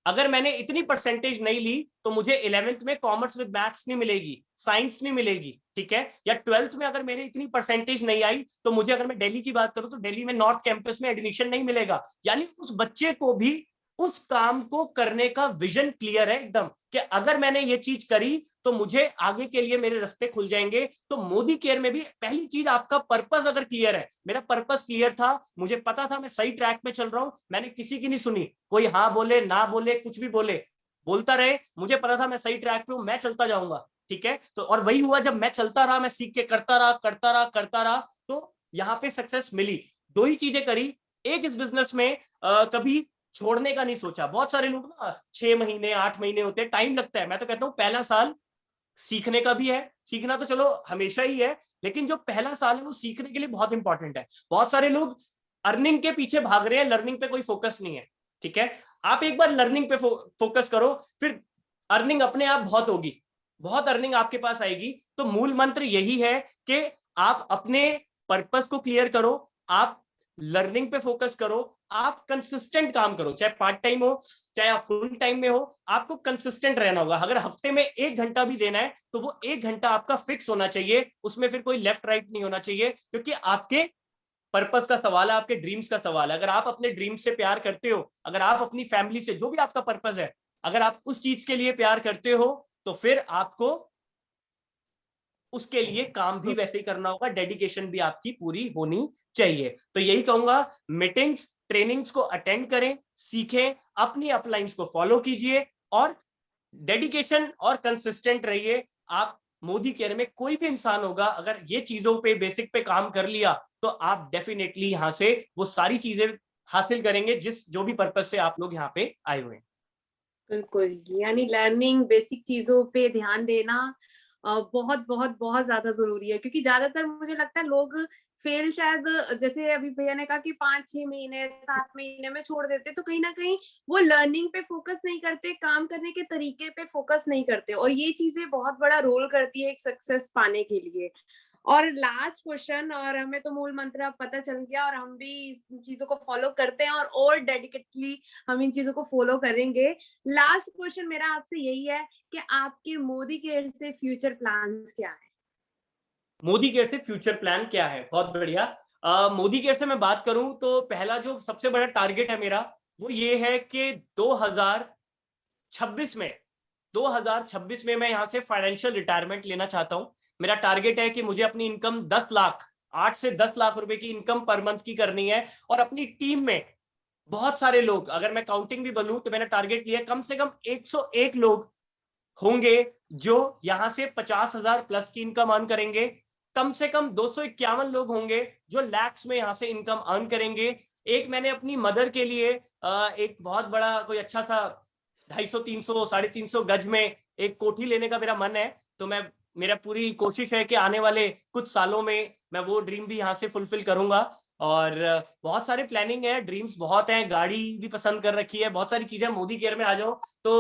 अगर मैंने इतनी परसेंटेज नहीं ली तो मुझे 11th में कॉमर्स विद मैथ्स नहीं मिलेगी, साइंस नहीं मिलेगी, ठीक है। या 12th में अगर मेरी इतनी परसेंटेज नहीं आई तो मुझे, अगर मैं दिल्ली की बात करूं तो दिल्ली में नॉर्थ कैंपस में एडमिशन नहीं मिलेगा। यानी उस बच्चे को भी उस काम को करने का विजन क्लियर है एकदम, कि अगर मैंने ये चीज करी तो मुझे आगे के लिए मेरे रास्ते खुल जाएंगे। तो मोदी केयर में भी पहली चीज, आपका पर्पस अगर क्लियर है। मेरा पर्पस क्लियर था, मुझे पता था मैं सही ट्रैक पे चल रहा हूं, मैंने किसी की नहीं सुनी। कोई हाँ बोले ना बोले कुछ भी बोले, बोलता रहे, मुझे पता था मैं सही ट्रैक पे हूं, मैं चलता जाऊंगा, ठीक है। तो और वही हुआ, जब मैं चलता रहा, मैं सीख के करता रहा करता रहा करता रहा, तो यहाँ पे सक्सेस मिली। दो ही चीजें करी। एक, इस बिजनेस में कभी छोड़ने का नहीं सोचा। बहुत सारे लोग ना 6 महीने 8 महीने होते हैं, टाइम लगता है। मैं तो कहता हूँ पहला साल सीखने का भी है, सीखना तो चलो हमेशा ही है, लेकिन जो पहला साल है वो सीखने के लिए बहुत इंपॉर्टेंट है। बहुत सारे लोग अर्निंग के पीछे भाग रहे हैं, लर्निंग पे कोई फोकस नहीं है, ठीक है। आप एक बार लर्निंग पे फोकस करो, फिर अर्निंग अपने आप बहुत होगी, बहुत अर्निंग आपके पास आएगी। तो मूल मंत्र यही है कि आप अपने पर्पस को क्लियर करो, आप लर्निंग पे फोकस करो, आप कंसिस्टेंट काम करो, चाहे पार्ट टाइम हो चाहे आप फुल टाइम में हो, आपको कंसिस्टेंट रहना होगा। अगर हफ्ते में 1 घंटा भी देना है तो वो 1 घंटा आपका फिक्स होना चाहिए, उसमें फिर कोई लेफ्ट राइट नहीं होना चाहिए, क्योंकि आपके पर्पस का सवाल है, आपके ड्रीम्स का सवाल है। अगर आप अपने ड्रीम्स से प्यार करते हो, अगर आप अपनी फैमिली से, जो भी आपका पर्पस है, अगर आप उस चीज के लिए प्यार करते हो, तो फिर आपको उसके लिए काम भी वैसे ही करना होगा, डेडिकेशन भी आपकी पूरी होनी चाहिए। तो यही कहूंगा, मीटिंग्स ट्रेनिंग्स को अटेंड करें, सीखें, अपनी अपलाइंस को फॉलो कीजिए और डेडिकेशन और कंसिस्टेंट रहिए। आप मोदी केयर में कोई भी इंसान होगा, अगर ये चीजों पे बेसिक पे काम कर लिया तो आप डेफिनेटली यहां से वो सारी चीजें हासिल करेंगे जिस जो भी पर्पस से आप लोग यहाँ पे आए हुए हैं। बिल्कुल, यानी लर्निंग बेसिक चीज़ों पे ध्यान देना बहुत, बहुत, बहुत ज़्यादा ज़रूरी है, क्योंकि ज़्यादातर मुझे लगता है लोग फेल शायद जैसे अभी भैया ने कहा कि 5-6 महीने, 7 महीने में छोड़ देते, तो कहीं न कहीं वो लर्निंग पे फ़ोकस नहीं करते, काम करने के तरीके पे फ़ोकस नहीं करते, और ये चीज़ें बहुत बड़ा रोल करती है एक सक्सेस पाने के लिए। और लास्ट क्वेश्चन, और हमें तो मूल मंत्र अब पता चल गया और हम भी इन चीज़ों को फ़ॉलो करते हैं और डेडिकेटली हम इन चीज़ों को फ़ॉलो करेंगे। लास्ट क्वेश्चन मेरा आपसे यही है कि आपके मोदी केयर से फ्यूचर प्लान्स क्या है? मोदी केयर से फ्यूचर प्लान क्या है? बहुत बढ़िया। मोदी केयर से मैं बात करूं तो पहला जो सबसे बड़ा टारगेट है मेरा, वो ये है कि 2026 में 2026 में मैं यहाँ से फाइनेंशियल रिटायरमेंट लेना चाहता हूँ। मेरा टारगेट है कि मुझे अपनी इनकम 10 लाख, 8 से 10 लाख रुपए की इनकम पर मंथ की करनी है, और अपनी टीम में बहुत सारे लोग, अगर मैं काउंटिंग भी बोलूं तो मैंने टारगेट लिया कम से कम 101 लोग होंगे जो यहां से 50,000 प्लस की इनकम अर्न करेंगे। कम से कम 251 लोग होंगे जो लैक्स में यहां से इनकम अर्न करेंगे। एक मैंने अपनी मदर के लिए एक बहुत बड़ा कोई अच्छा सा 250, 300, 350 गज में एक कोठी लेने का मेरा मन है। तो मैं, मेरा पूरी कोशिश है कि आने वाले कुछ सालों में मैं वो ड्रीम भी यहाँ से फुलफिल करूंगा। और बहुत सारे प्लानिंग है, ड्रीम्स बहुत हैं, गाड़ी भी पसंद कर रखी है, बहुत सारी चीजें। मोदी केयर में आ जाओ तो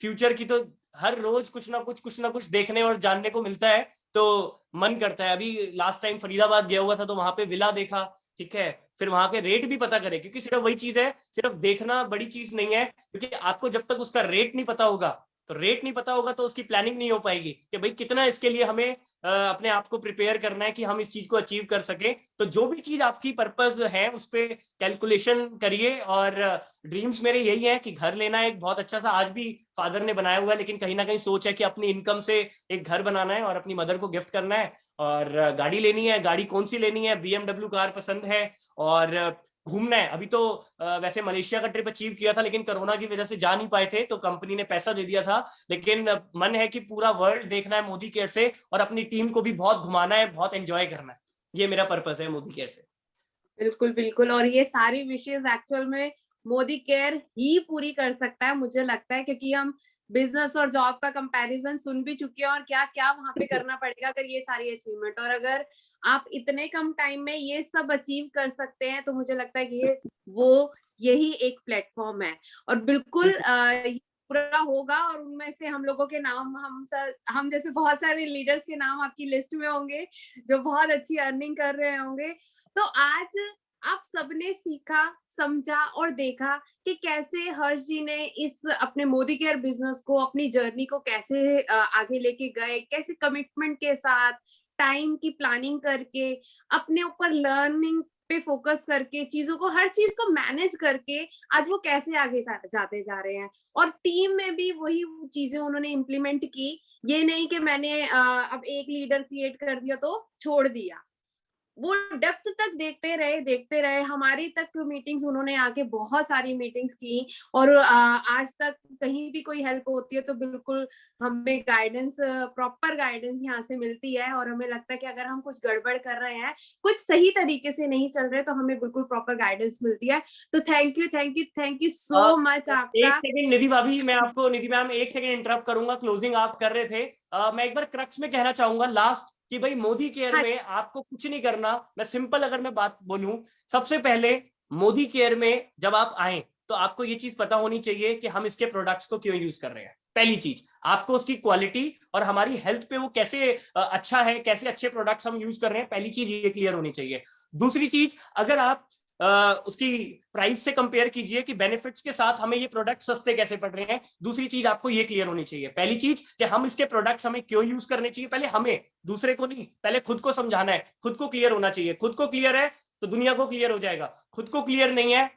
फ्यूचर की तो हर रोज कुछ ना कुछ देखने और जानने को मिलता है, तो मन करता है। अभी लास्ट टाइम फरीदाबाद गया हुआ था तो वहां पे विला देखा, ठीक है, फिर वहां के रेट भी पता करे, क्योंकि सिर्फ वही चीज है, सिर्फ देखना बड़ी चीज नहीं है, क्योंकि आपको जब तक उसका रेट नहीं पता होगा, तो रेट नहीं पता होगा तो उसकी प्लानिंग नहीं हो पाएगी कि भाई कितना इसके लिए हमें अपने आप को प्रिपेयर करना है कि हम इस चीज को अचीव कर सके। तो जो भी चीज आपकी पर्पस है उस पर कैलकुलेशन करिए। और ड्रीम्स मेरे यही है कि घर लेना है एक बहुत अच्छा सा, आज भी फादर ने बनाया हुआ है, लेकिन कहीं ना कहीं सोच है कि अपनी इनकम से एक घर बनाना है और अपनी मदर को गिफ्ट करना है। और गाड़ी लेनी है, गाड़ी कौन सी लेनी है, BMW कार पसंद है। और घूमना है। अभी तो वैसे मलेशिया का ट्रिप अचीव किया था, लेकिन कोरोना की वजह से जा नहीं पाए थे, तो कंपनी ने पैसा दे दिया था। लेकिन मन है कि पूरा वर्ल्ड देखना है मोदी केयर से, और अपनी टीम को भी बहुत घुमाना है, बहुत एंजॉय करना है। ये मेरा पर्पस है मोदी केयर से। बिल्कुल, बिल्कुल। और ये सारी विशेज़ एक्चुअल में मोदी केयर ही पूरी कर सकता है, मुझे लगता है, क्योंकि हम बिज़नेस और जॉब का कंपैरिज़न सुन भी चुके हैं और क्या-क्या वहाँ पे करना पड़ेगा अगर ये सारी अचीवमेंट, और अगर आप इतने कम टाइम में ये सब अचीव कर सकते हैं, तो मुझे लगता है कि यही एक प्लेटफ़ॉर्म है। और बिल्कुल ये पूरा होगा, और उनमें से हम लोगों के नाम, हम जैसे बहुत सारे लीडर्स के नाम आपकी लिस्ट में होंगे, जो बहुत अच्छी अर्निंग कर रहे होंगे। तो आज आप सबने सीखा, समझा और देखा कि कैसे हर्ष जी ने इस अपने मोदी केयर बिजनेस को, अपनी जर्नी को कैसे आगे लेके गए, कैसे कमिटमेंट के साथ, टाइम की प्लानिंग करके, अपने ऊपर लर्निंग पे फोकस करके, चीजों को, हर चीज को मैनेज करके आज वो कैसे आगे जाते जा रहे हैं। और टीम में भी वही चीजें उन्होंने इम्प्लीमेंट की। ये नहीं कि मैंने अब एक लीडर क्रिएट कर दिया तो छोड़ दिया, वो डेप्थ तक देखते रहे। हमारी तक मीटिंग्स उन्होंने आके बहुत सारी मीटिंग्स की, और आज तक कहीं भी कोई हेल्प होती है तो बिल्कुल हमें गाइडेंस, प्रॉपर गाइडेंस यहाँ से मिलती है। और हमें लगता है कि अगर हम कुछ गड़बड़ कर रहे हैं, कुछ सही तरीके से नहीं चल रहे, तो हमें बिल्कुल प्रॉपर गाइडेंस मिलती है। तो थैंक यू सो मच एक आपका। सेकंड निधि भाभी, मैं आपको, निधि मैम एक सेकंड इंटरप्ट करूंगा, क्लोजिंग आप कर रहे थे। मैं एक बार क्रक्स में कहना चाहूंगा लास्ट, कि भाई मोदी केयर हाँ, में आपको कुछ नहीं करना। मैं सिंपल अगर मैं बात बोलूं, सबसे पहले मोदी केयर में जब आप आए तो आपको ये चीज पता होनी चाहिए कि हम इसके प्रोडक्ट्स को क्यों यूज कर रहे हैं। पहली चीज, आपको उसकी क्वालिटी और हमारी हेल्थ पे वो कैसे अच्छा है, कैसे अच्छे प्रोडक्ट्स हम यूज कर रहे हैं, पहली चीज ये क्लियर होनी चाहिए। दूसरी चीज, अगर आप उसकी प्राइस से कंपेयर कीजिए कि बेनिफिट्स के साथ हमें ये प्रोडक्ट सस्ते कैसे पड़ रहे हैं, दूसरी चीज आपको ये क्लियर होनी चाहिए। पहली चीज कि हम इसके प्रोडक्ट्स हमें क्यों यूज करने चाहिए, पहले हमें, दूसरे को नहीं, पहले खुद को समझाना है, खुद को क्लियर होना चाहिए। खुद को क्लियर है तो दुनिया को क्लियर हो जाएगा, खुद को क्लियर नहीं है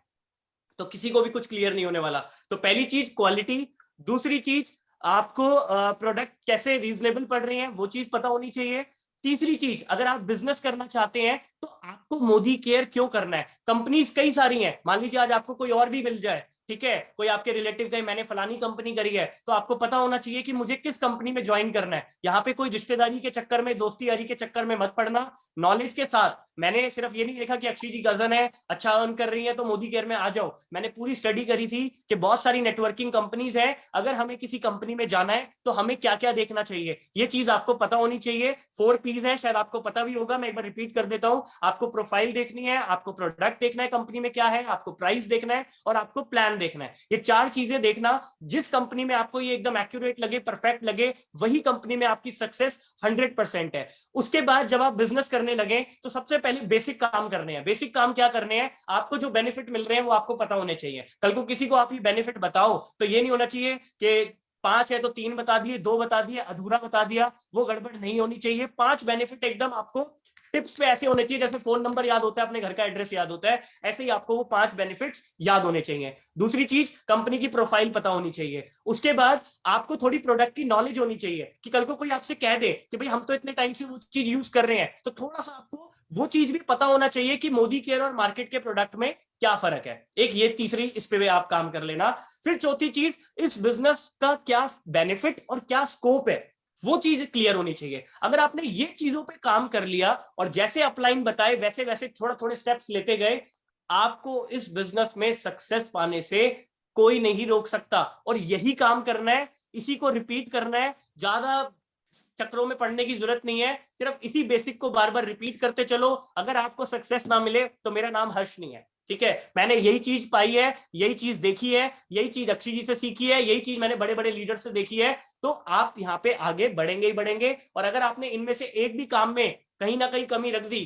तो किसी को भी कुछ क्लियर नहीं होने वाला। तो पहली चीज क्वालिटी, दूसरी चीज आपको प्रोडक्ट कैसे रीजनेबल पड़ रहे हैं वो चीज पता होनी चाहिए। तीसरी चीज, अगर आप बिजनेस करना चाहते हैं तो आपको मोदी केयर क्यों करना है। कंपनीज कई सारी हैं, मान लीजिए आज आपको कोई और भी मिल जाए, ठीक है, कोई आपके रिलेटिव कहे मैंने फलानी कंपनी करी है, तो आपको पता होना चाहिए कि मुझे किस कंपनी में ज्वाइन करना है। यहाँ पे कोई रिश्तेदारी के चक्कर में, दोस्ती यारी के चक्कर में मत पड़ना, नॉलेज के साथ। मैंने सिर्फ ये नहीं देखा कि अक्षय जी कजन है, अच्छा अर्न कर रही है तो मोदी केयर में आ जाओ। मैंने पूरी स्टडी करी थी कि बहुत सारी नेटवर्किंग कंपनीज हैं, अगर हमें किसी कंपनी में जाना है तो हमें क्या क्या देखना चाहिए, ये चीज आपको पता होनी चाहिए। 4 P's है, शायद आपको पता भी होगा, मैं एक बार रिपीट कर देता हूं। आपको प्रोफाइल देखनी है, आपको प्रोडक्ट देखना है कंपनी में क्या है, आपको प्राइस देखना है, और आपको प्लान देखना है। ये 4 चीजें देखना। जिस कंपनी में आपको ये एकदम एक्यूरेट लगे, परफेक्ट लगे, वही कंपनी में आपकी सक्सेस 100% है। उसके बाद जब आप बिजनेस करने लगे तो सबसे पहले बेसिक काम करने हैं। बेसिक काम क्या करने हैं, आपको जो बेनिफिट मिल रहे हैं वो आपको पता होने चाहिए। कल को किसी को आप ये बेनिफिट बताओ तो ये नहीं होना चाहिए कि 5 है तो 3 बता दिए, 2 बता दिए, अधूरा बता दिया, वो गड़बड़ नहीं होनी चाहिए। 5 बेनिफिट एकदम आपको टिप्स पे ऐसे होने चाहिए, जैसे फोन नंबर याद होता है, अपने घर का एड्रेस याद होता है, ऐसे ही आपको वो 5 बेनिफिट्स याद होने चाहिए। दूसरी चीज, कंपनी की प्रोफाइल पता होनी चाहिए। उसके बाद आपको थोड़ी प्रोडक्ट की नॉलेज होनी चाहिए, कि कल को कोई आपसे कह दे कि भाई हम तो इतने टाइम से वो चीज यूज कर रहे हैं, तो थोड़ा सा आपको वो चीज भी पता होना चाहिए कि मोदी केयर और मार्केट के प्रोडक्ट में क्या फर्क है। एक ये तीसरी, इस पे भी आप काम कर लेना। फिर चौथी चीज, इस बिजनेस का क्या बेनिफिट और क्या स्कोप है, वो चीज क्लियर होनी चाहिए। अगर आपने ये चीजों पे काम कर लिया और जैसे अपलाइन बताए वैसे वैसे थोड़ा थोड़े स्टेप्स लेते गए, आपको इस बिजनेस में सक्सेस पाने से कोई नहीं रोक सकता। और यही काम करना है, इसी को रिपीट करना है, ज्यादा चक्रों में पड़ने की जरूरत नहीं है, सिर्फ इसी बेसिक को बार बार रिपीट करते चलो। अगर आपको सक्सेस ना मिले तो मेरा नाम हर्ष नहीं है, ठीक है। मैंने यही चीज पाई है, यही चीज देखी है, यही चीज अक्षय जी से सीखी है, यही चीज मैंने बड़े बड़े लीडर से देखी है। तो आप यहाँ पे आगे बढ़ेंगे ही बढ़ेंगे। और अगर आपने इनमें से एक भी काम में कहीं ना कहीं कमी रख दी,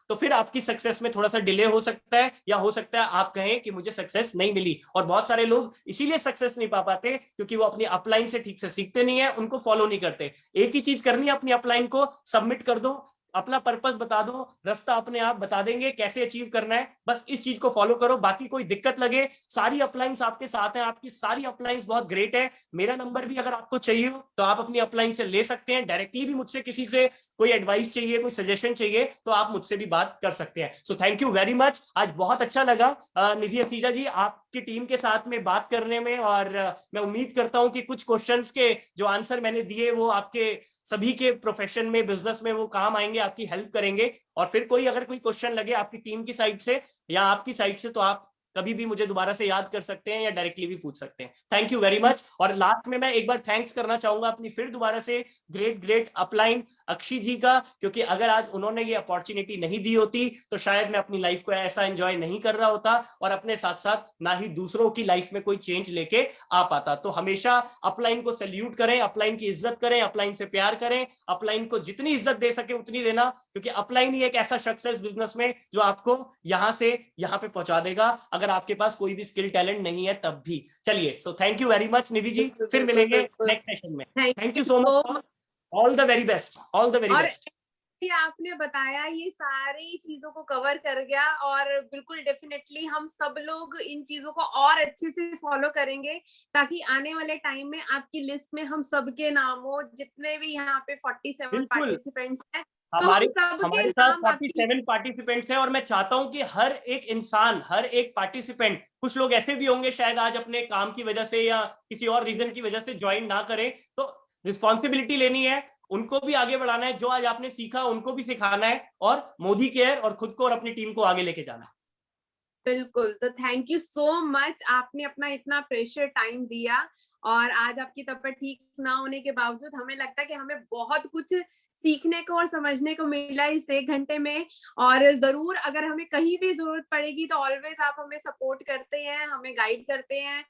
तो फिर आपकी सक्सेस में थोड़ा सा डिले हो सकता है, या हो सकता है आप कहें कि मुझे सक्सेस नहीं मिली। और बहुत सारे लोग इसीलिए सक्सेस नहीं पा पाते क्योंकि वो अपनी अपलाइन से ठीक से सीखते नहीं है, उनको फॉलो नहीं करते। एक ही चीज करनी है, अपनी अपलाइन को सबमिट कर दो, अपना पर्पस बता दो, रास्ता अपने आप बता देंगे कैसे अचीव करना है, बस इस चीज को फॉलो करो। बाकी कोई दिक्कत लगे, सारी अपलाइंस आपके साथ हैं, आपकी सारी अपलाइंस बहुत ग्रेट है। मेरा नंबर भी अगर आपको चाहिए हो तो आप अपनी अपलाइन से ले सकते हैं, डायरेक्टली भी मुझसे किसी से कोई एडवाइस चाहिए, कोई सजेशन चाहिए तो आप मुझसे भी बात कर सकते हैं। सो थैंक यू वेरी मच, आज बहुत अच्छा लगा निधि असीजा जी आपकी टीम के साथ में बात करने में। और मैं उम्मीद करता हूं कि कुछ क्वेश्चंस के जो आंसर मैंने दिए वो आपके सभी के प्रोफेशन में, बिजनेस में वो काम आएंगे, आपकी हेल्प करेंगे। और फिर कोई अगर कोई क्वेश्चन लगे आपकी टीम की साइड से या आपकी साइड से, तो आप कभी भी मुझे दोबारा से याद कर सकते हैं या डायरेक्टली भी पूछ सकते हैं। Thank you very much. और लास्ट में मैं एक बार थैंक्स करना चाहूंगा अपनी फिर दोबारा से ग्रेट ग्रेट अपलाइन अक्षय जी का, क्योंकि अगर आज उन्होंने ये अपॉर्चुनिटी नहीं दी होती तो शायद मैं अपनी लाइफ को ऐसा एंजॉय नहीं कर रहा होता और अपने साथ साथ ना ही दूसरों की लाइफ में कोई चेंज लेके आ पाता। तो हमेशा अपलाइन को सैल्यूट करें, अपलाइन की इज्जत करें, अपलाइन से प्यार करें, अपलाइन को जितनी इज्जत दे सके उतनी देना, क्योंकि अपलाइन ही एक ऐसा शख्स है बिजनेस में जो आपको यहां से यहां पे पहुंचा देगा, अगर आपके पास कोई भी स्किल टैलेंट नहीं है तब भी। चलिए, so thank you very much Nidhi ji, बिल्कुल फिर बिल्कुल मिलेंगे बिल्कुल। नेक्स्ट सेशन में। Thank thank you you so so much, all the very best, all the very और बेस्ट। ये आपने बताया ये सारी चीजों को कवर कर गया और बिल्कुल डेफिनेटली हम सब लोग इन चीजों को और अच्छे से फॉलो करेंगे ताकि आने वाले टाइम में आपकी लिस्ट में हम सबके नाम हो, जितने भी यहाँ पे 47 बिल्कुल, पार्टिसिपेंट्स हैं तो हम हमारे सबके हमारे साथ नाम आपकी। 47 पार्टिसिपेंट्स हैं और मैं चाहता हूं कि हर एक इंसान, हर एक पार्टिसिपेंट, कुछ लोग ऐसे भी होंगे शायद आज अपने काम की वजह से या किसी और रीजन की वजह से ज्वाइन ना करें, तो रिस्पॉन्सिबिलिटी लेनी है, उनको भी आगे बढ़ाना है, जो आज आपने सीखा उनको भी सिखाना है, और मोदी केयर और खुद को और अपनी टीम को आगे लेके जाना है। बिल्कुल, तो थैंक यू सो मच, आपने अपना इतना प्रेशियर टाइम दिया और आज आपकी तबीयत ठीक ना होने के बावजूद हमें लगता है कि हमें बहुत कुछ सीखने को और समझने को मिला इस 1 घंटे में। और ज़रूर अगर हमें कहीं भी ज़रूरत पड़ेगी तो ऑलवेज़ आप हमें सपोर्ट करते हैं, हमें गाइड करते हैं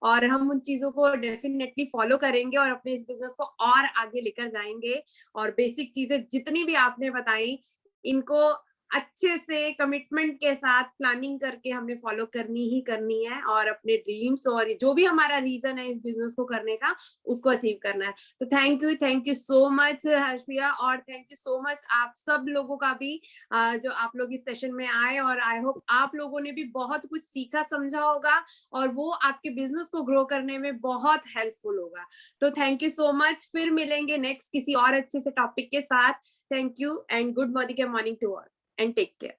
और हम उन चीज़ों को डेफिनिटली फॉलो करेंगे और अपने इस बिज़नेस को और आगे लेकर जाएँगे। और बेसिक चीज़ें जितनी भी आपने बताई, इनको अच्छे से कमिटमेंट के साथ प्लानिंग करके हमें फॉलो करनी ही करनी है और अपने ड्रीम्स और जो भी हमारा रीजन है इस बिजनेस को करने का उसको अचीव करना है। तो थैंक यू सो मच हर्ष भैया और थैंक यू सो मच आप सब लोगों का भी जो आप लोग इस सेशन में आए और आई होप आप लोगों ने भी बहुत कुछ सीखा समझा होगा और वो आपके बिजनेस को ग्रो करने में बहुत हेल्पफुल होगा। तो थैंक यू सो मच, फिर मिलेंगे नेक्स्ट किसी और अच्छे से टॉपिक के साथ। Thank you and good morning to all and take care.